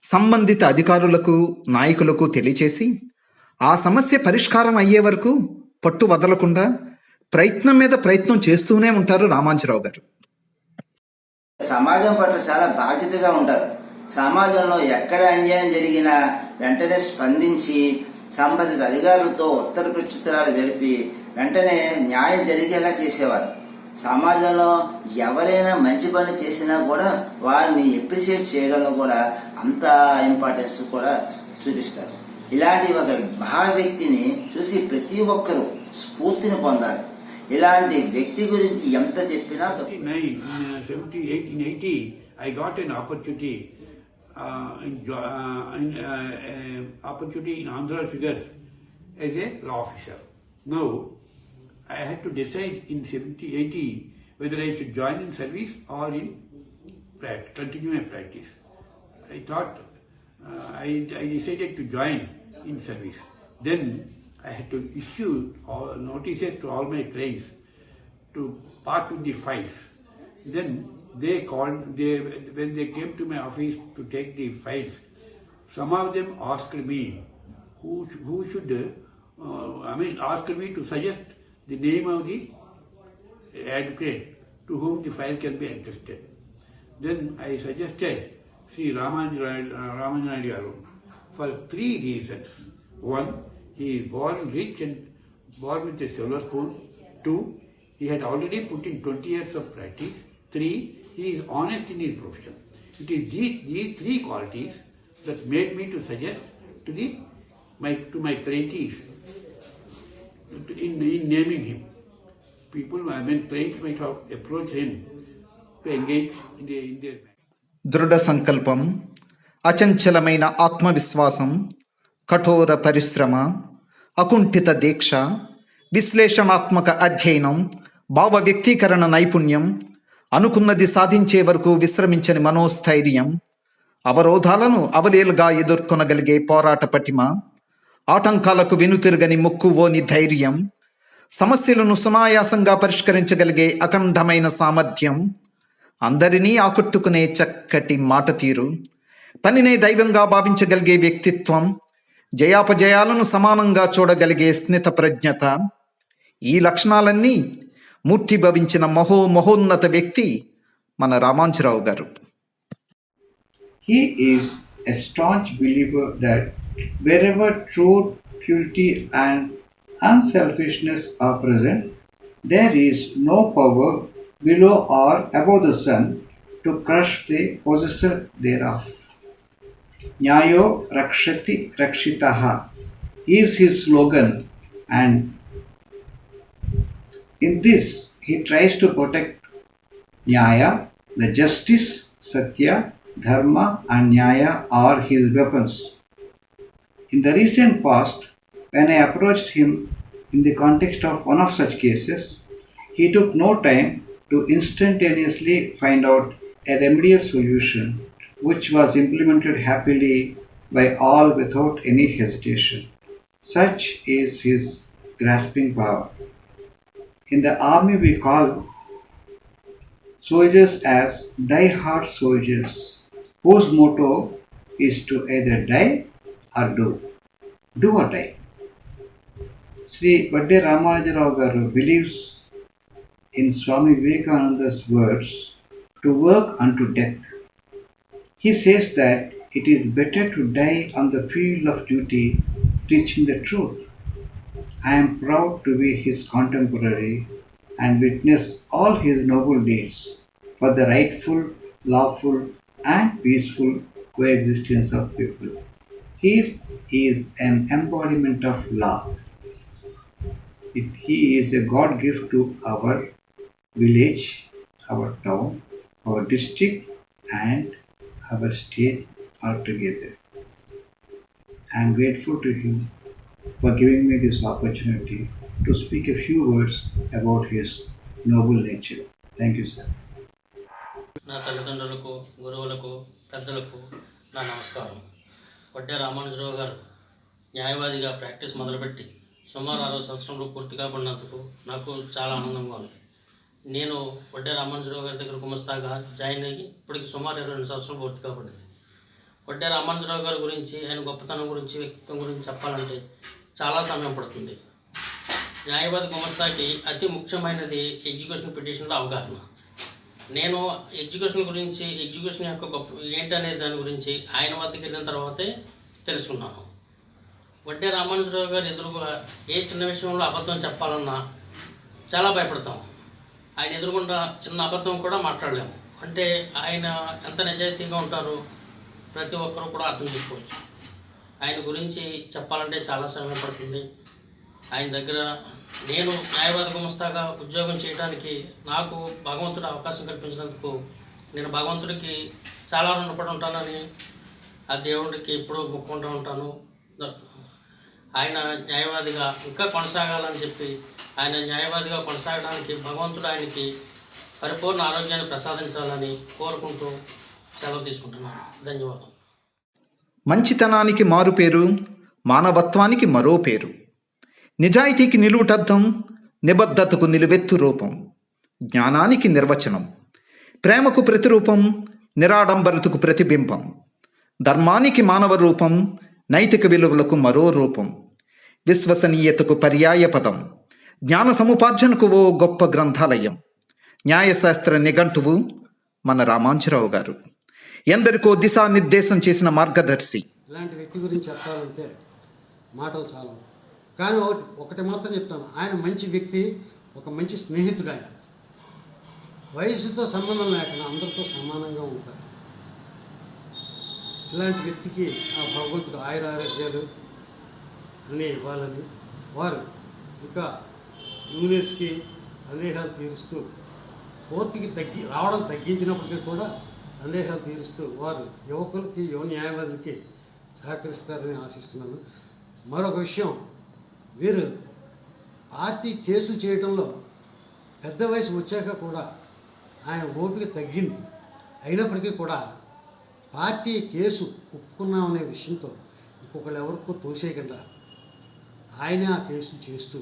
సంబంధిత అధికారులకు, నాయకులకు తెలియచేసి ఆ సమస్య పరిష్కారం అయ్యే వరకు పట్టు వదలకుండా ప్రయత్నం మీద ప్రయత్నం చేస్తూనే ఉంటారు రామాంజీరావు గారు. సమాజం పట్ల చాలా బాధ్యతగా ఉంటారు. సమాజంలో ఎక్కడ అన్యాయం జరిగినా వెంటనే స్పందించి సంబంధిత అధికారులతో ఉత్తర ప్రత్యుత్తరాలు జరిపి వెంటనే న్యాయం జరిగేలా చేసేవారు. సమాజంలో ఎవరైనా మంచి పని చేసినా కూడా వారిని అప్రిషియేట్ చేయడంలో కూడా అంత ఇంపార్టెన్స్ కూడా చూపిస్తారు. ఇలాంటి ఒక మహా వ్యక్తిని చూసి ప్రతి ఒక్కరూ స్ఫూర్తిని పొందాలి. ఇలాంటి వ్యక్తి గురించి ఎంత చెప్పినా. 1880 I got an opportunity in Andhra figures as a law officer. Now I had to decide in 70-80 whether I should join in service or in continue my practice. I thought I decided to join in service. Then I had to issue notices to all my clients to part with the files. Then they called, when they came to my office to take the files, some of them asked me who should, asked me to suggest the name of the advocate to whom the file can be entrusted. Then I suggested Sri Ramanjana for 3 reasons. 1, he is born rich and born with a silver spoon. 2, he had already put in 20 years of practice. 3, he is honest in his profession. It is these 3 qualities that made me to suggest to my apprentice in naming him. People, clients might have approached him to engage in their. దృఢ సంకల్పం, అచంచలమైన ఆత్మవిశ్వాసం, కఠోర పరిశ్రమ, అకుంఠిత దీక్ష, విశ్లేషణాత్మక అధ్యయనం, భావ వ్యక్తీకరణ నైపుణ్యం, అనుకున్నది సాధించే వరకు విశ్రమించని మనోస్థైర్యం, అవరోధాలను అవలీలగా ఎదుర్కొనగలిగే పోరాట పటిమ, ఆటంకాలకు వెనుతిరగని ముక్కువోని ధైర్యం, సమస్యలను సునాయాసంగా పరిష్కరించగలిగే అఖండమైన సామర్థ్యం, అందరినీ ఆకట్టుకునే చక్కటి మాట తీరు, పనినే దైవంగా భావించగలిగే వ్యక్తిత్వం, జయాపజయాలను సమానంగా చూడగలిగే స్నిత ప్రజ్ఞత, ఈ లక్షణాలన్నీ మూర్తిభవించిన మహోన్నత వ్యక్తి మన రామాంజరావు గారు. He is a staunch believer that wherever truth, purity, and unselfishness are present, there is no power below or above the sun to crush the possessor thereof. Nyayo Rakshati Rakshitaha is his slogan, and in this he tries to protect Nyaya, the justice, Satya, Dharma and Nyaya are his weapons. In the recent past, when I approached him in the context of one of such cases, he took no time to instantaneously find out a remedial solution which was implemented happily by all without any hesitation. Such is his grasping power. In the army we call soldiers as die-hard soldiers, whose motto is to either die or do or die. Sri Vadde Ramanujaravu garu believes in Swami Vivekananda's words, to work unto death. He says that it is better to die on the field of duty preaching the truth. I am proud to be his contemporary and witness all his noble deeds for the rightful, lawful and peaceful coexistence of people. He is an embodiment of law. He is a God gift to our village, our town, our district and our state altogether. I am grateful to him for giving me this opportunity to speak a few words about his noble nature. Thank you, sir. నా తల్లిదండ్రులకు, గురువులకు, పెద్దలకు నా నమస్కారం. వడ్డే రామానుజరావు గారు న్యాయవాదిగా ప్రాక్టీస్ మొదలుపెట్టి సుమారు 60 సంవత్సరంలో పూర్తిగా పడినందుకు నాకు చాలా ఆనందంగా ఉంది. నేను వడ్డే రామానుజరావు గారి దగ్గర గుమస్తాగా జాయిన్ అయ్యి ఇప్పటికి సుమారు 22 సంవత్సరాలు పూర్తిగా పడింది. వడ్డే రామానుజరావు గారి గురించి, ఆయన గొప్పతనం గురించి, వ్యక్తిత్వం గురించి చెప్పాలంటే చాలా సమయం పడుతుంది. న్యాయవాది గుమస్తాకి అతి ముఖ్యమైనది ఎడ్యుకేషన్ పిటిషన్లో అవగాహన. నేను ఎడ్యుకేషన్ యొక్క గొప్ప ఏంటనే దాని గురించి ఆయన వద్దకు వెళ్ళిన తర్వాతే తెలుసుకున్నాను. వడ్డే రామానుజరావు గారు ఎదురుగా ఏ చిన్న విషయంలో అబద్ధం చెప్పాలన్నా చాలా భయపడతాం. ఆయన ఎదురుగుండా చిన్న అబద్ధం కూడా మాట్లాడలేము. అంటే ఆయన ఎంత నిజాయితీగా ఉంటారో ప్రతి ఒక్కరూ కూడా అర్థం చేసుకోవచ్చు. ఆయన గురించి చెప్పాలంటే చాలా సమయం పడుతుంది. ఆయన దగ్గర నేను న్యాయవాది గుమస్తాగా ఉద్యోగం చేయడానికి నాకు భగవంతుడు అవకాశం కల్పించినందుకు నేను భగవంతుడికి చాలా రుణపడి ఉంటానని ఆ దేవుడికి ఎప్పుడూ మొక్కుంటూ ఉంటాను. ఆయన న్యాయవాదిగా ఇంకా కొనసాగాలని చెప్పి, ఆయన న్యాయవాదిగా కొనసాగడానికి భగవంతుడు ఆయనకి పరిపూర్ణ ఆరోగ్యాన్ని ప్రసాదించాలని కోరుకుంటూ సెలవు తీసుకుంటున్నాను. ధన్యవాదాలు. మంచితనానికి మారు పేరు, మానవత్వానికి మరో పేరు. నిజాయితీకి నిలువుటద్దం, నిబద్ధతకు నిలువెత్తు రూపం, జ్ఞానానికి నిర్వచనం, ప్రేమకు ప్రతిరూపం, నిరాడంబరతకు ప్రతిబింబం, ధర్మానికి మానవ రూపం, నైతిక విలువలకు మరో రూపం, విశ్వసనీయతకు పర్యాయ పదం, జ్ఞాన సముపార్జనకు ఓ గొప్ప గ్రంథాలయం, న్యాయశాస్త్ర నిఘంటువు మన రామాంజరావు గారు. ఎందరికో దిశానిర్దేశం చేసిన మార్గదర్శి. ఇలాంటి వ్యక్తి గురించి చెప్పాలంటే మాటలు చాలా, కానీ ఒకటి మాత్రం చెప్తాను, ఆయన మంచి వ్యక్తి, ఒక మంచి స్నేహితుడు. ఆయన వయసుతో సంబంధం లేకుండా అందరితో సమానంగా ఉంటారు. ఇలాంటి వ్యక్తికి ఆ భగవంతుడు ఆయురారోగ్యాలు అన్నీ ఇవ్వాలని, వారు ఇంకా యూనివర్స్కి సందేహాలు తీరుస్తూ కోర్టుకి రావడం తగ్గించినప్పటికీ కూడా సందేహాలు తీరుస్తూ వారు యువకులకి, యువ న్యాయవాదులకి సహకరిస్తారని ఆశిస్తున్నాను. మరొక విషయం, వీరు పార్టీ కేసు చేయడంలో పెద్ద వయసు వచ్చాక కూడా ఆయన ఓపిక తగ్గింది. అయినప్పటికీ కూడా పార్టీ కేసు ఒప్పుకున్నామనే విషయంతో ఇంకొకళ్ళు ఎవరికో తోసేయకుండా ఆయనే ఆ కేసు చేస్తూ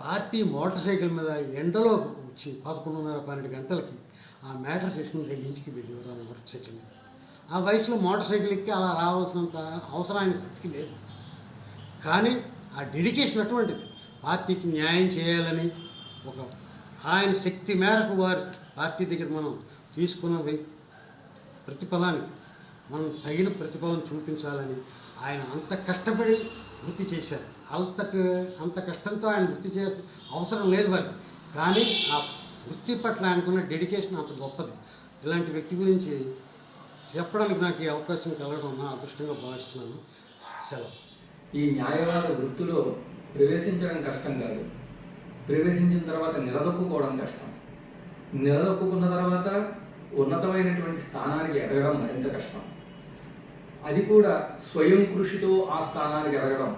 పార్టీ మోటార్ సైకిల్ మీద ఎండలో వచ్చి 11:30-12 గంటలకి ఆ మ్యాటర్ చేసుకుని 2ంటికి వెళ్ళేవారు ఆ మోటార్ సైకిల్ మీద. ఆ వయసులో మోటార్ సైకిల్ ఎక్కి అలా రావాల్సినంత అవసరం ఆయన స్థితికి లేదు. కానీ ఆ డెడికేషన్ అటువంటిది. పార్టీకి న్యాయం చేయాలని ఒక ఆయన శక్తి మేరకు వారి పార్టీ దగ్గర మనం తీసుకున్న ప్రతిఫలానికి మనం తగిన ప్రతిఫలం చూపించాలని ఆయన అంత కష్టపడి వృత్తి చేశారు. అంత కష్టంతో ఆయన వృత్తి చేసే అవసరం లేదు వారికి. కానీ ఆ వృత్తి పట్ల ఆయనకున్న డెడికేషన్ అంత గొప్పది. ఇలాంటి వ్యక్తి గురించి చెప్పడానికి నాకు ఈ అవకాశం కలగడం నా అదృష్టంగా భావిస్తున్నాను. సెలవు. ఈ న్యాయవాద వృత్తిలో ప్రవేశించడం కష్టం కాదు, ప్రవేశించిన తర్వాత నిలదొక్కుకోవడం కష్టం. నిలదొక్కున్న తర్వాత ఉన్నతమైనటువంటి స్థానానికి ఎదగడం మరింత కష్టం. అది కూడా స్వయం కృషితో ఆ స్థానానికి ఎదగడం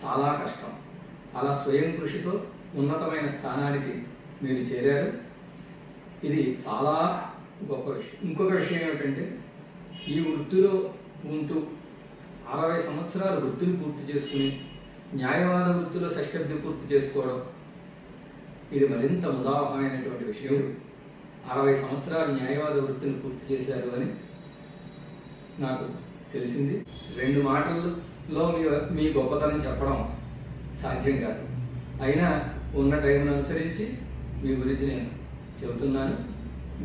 చాలా కష్టం. అలా స్వయం కృషితో ఉన్నతమైన స్థానానికి మీరు చేరారు. ఇది చాలా గొప్ప విషయం. ఇంకొక విషయం ఏమిటంటే, ఈ వృత్తిలో ఉంటూ 60 సంవత్సరాలు వృత్తిని పూర్తి చేసుకుని న్యాయవాద వృత్తిలో షష్ఠబ్ది పూర్తి చేసుకోవడం ఇది మరింత ముదావహమైనటువంటి విషయం. 60 సంవత్సరాలు న్యాయవాద వృత్తిని పూర్తి చేశారు అని నాకు తెలిసింది. 2 మాటల్లో మీ గొప్పతనం చెప్పడం సాధ్యం కాదు. అయినా ఉన్న టైంను అనుసరించి మీ గురించి నేను చెబుతున్నాను.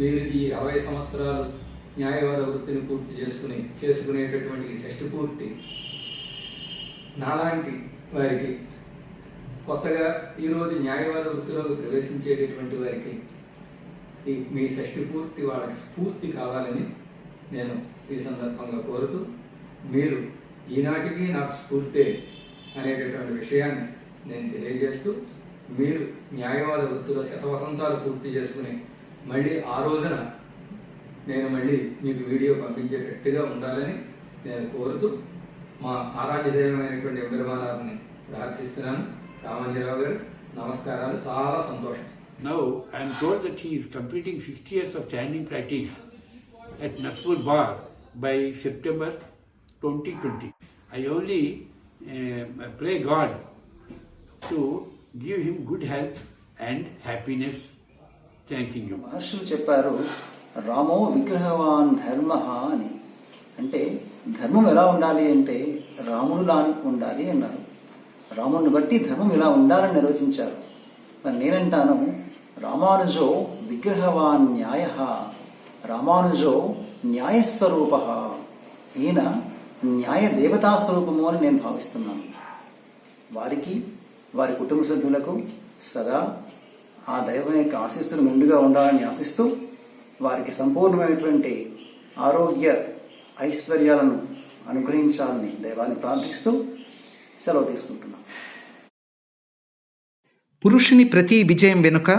మీరు ఈ 60 సంవత్సరాలు న్యాయవాద వృత్తిని పూర్తి చేసుకునేటటువంటి ఈ షష్ఠి పూర్తి నాలాంటి వారికి, కొత్తగా ఈరోజు న్యాయవాద వృత్తిలోకి ప్రవేశించేటటువంటి వారికి మీ షష్ఠి పూర్తి వాళ్ళకి స్ఫూర్తి కావాలని నేను ఈ సందర్భంగా కోరుతూ, మీరు ఈనాటికి నాకు స్ఫూర్తే అనేటటువంటి విషయాన్ని నేను తెలియజేస్తూ, మీరు న్యాయవాద వృత్తిలో శతవసంతాలు పూర్తి చేసుకుని మళ్ళీ ఆ రోజున నేను మళ్ళీ మీకు వీడియో పంపించేటట్టుగా ఉండాలని నేను కోరుతూ మా ఆరాధ్య దైవమైనటువంటి ఎంబెరమానార్ని ప్రార్థిస్తున్నాను. రామాంజరావు గారు నమస్కారాలు, చాలా సంతోషం. Now I am told that he is completing 60 years of standing practice at Nagpur Bar by September 2020. I only pray God to give him good health and happiness. Thanking you. మహర్షులు చెప్పారు, రామో విగ్రహవాన్ ధర్మ అని. అంటే ధర్మం ఎలా ఉండాలి అంటే రాముడులా ఉండాలి అన్నారు. రాముడిని బట్టి ధర్మం ఇలా ఉండాలని నిర్వచించారు. మరి నేనంటాను, రామానుజో విగ్రహవాన్ న్యాయ, రామానుజో న్యాయస్వరూప. ఈయన న్యాయ దేవతా స్వరూపము అని నేను భావిస్తున్నాను. వారికి, వారి కుటుంబ సభ్యులకు సదా ఆ దైవం యొక్క ఆశీస్సులు మెండుగా ఉండాలని ఆశిస్తూ, వారికి సంపూర్ణమైనటువంటి ఆరోగ్య ఐశ్వర్యాలను అనుగ్రహించాలని దైవాన్ని ప్రార్థిస్తూ సెలవు తీసుకుంటున్నాం. పురుషుని ప్రతి విజయం వెనుక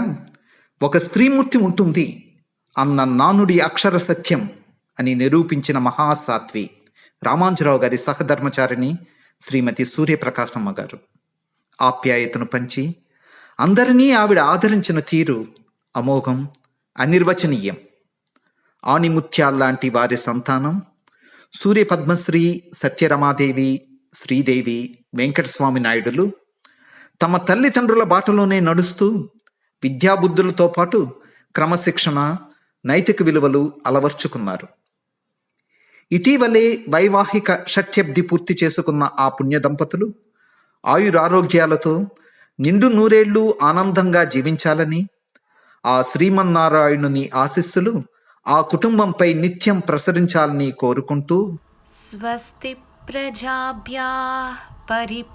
ఒక స్త్రీమూర్తి ఉంటుంది అన్న నానుడి అక్షర సత్యం అని నిరూపించిన మహాసాత్వి రామాంజరావు గారి సహధర్మచారిణి శ్రీమతి సూర్యప్రకాశమ్మ గారు. ఆప్యాయతను పంచి అందరినీ ఆవిడ ఆదరించిన తీరు అమోఘం, అనిర్వచనీయం. ఆణిముత్యాల్లాంటి వారి సంతానం సూర్య పద్మశ్రీ, సత్యరమాదేవి, శ్రీదేవి, వెంకటస్వామి నాయుడులు తమ తల్లిదండ్రుల బాటలోనే నడుస్తూ విద్యాబుద్ధులతో పాటు క్రమశిక్షణ, నైతిక విలువలు అలవర్చుకున్నారు. ఇటీవలే వైవాహిక షష్ఠ్యబ్ది పూర్తి చేసుకున్న ఆ పుణ్య దంపతులు ఆయురారోగ్యాలతో నిండు నూరేళ్లు ఆనందంగా జీవించాలని, ఆ శ్రీమన్నారాయణుని ఆశీస్సులు ఆ కుటుంబంపై నిత్యం ప్రసరించాలని కోరుకుంటూ, స్వస్తి ప్రజాభ్యాః పరిపాలయంతాం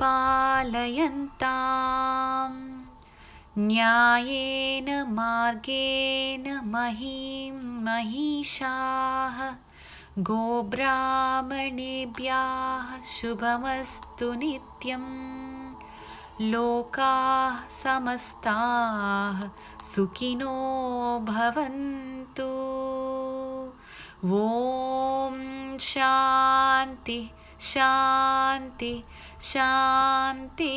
న్యాయేన మార్గేణ మహీం మహిషాః గోబ్రాహ్మణేభ్యः శుభమస్తు నిత్యం లోకాః సమస్తాః సుఖినో భవంతు. ఓం శాంతి శాంతి శాంతి.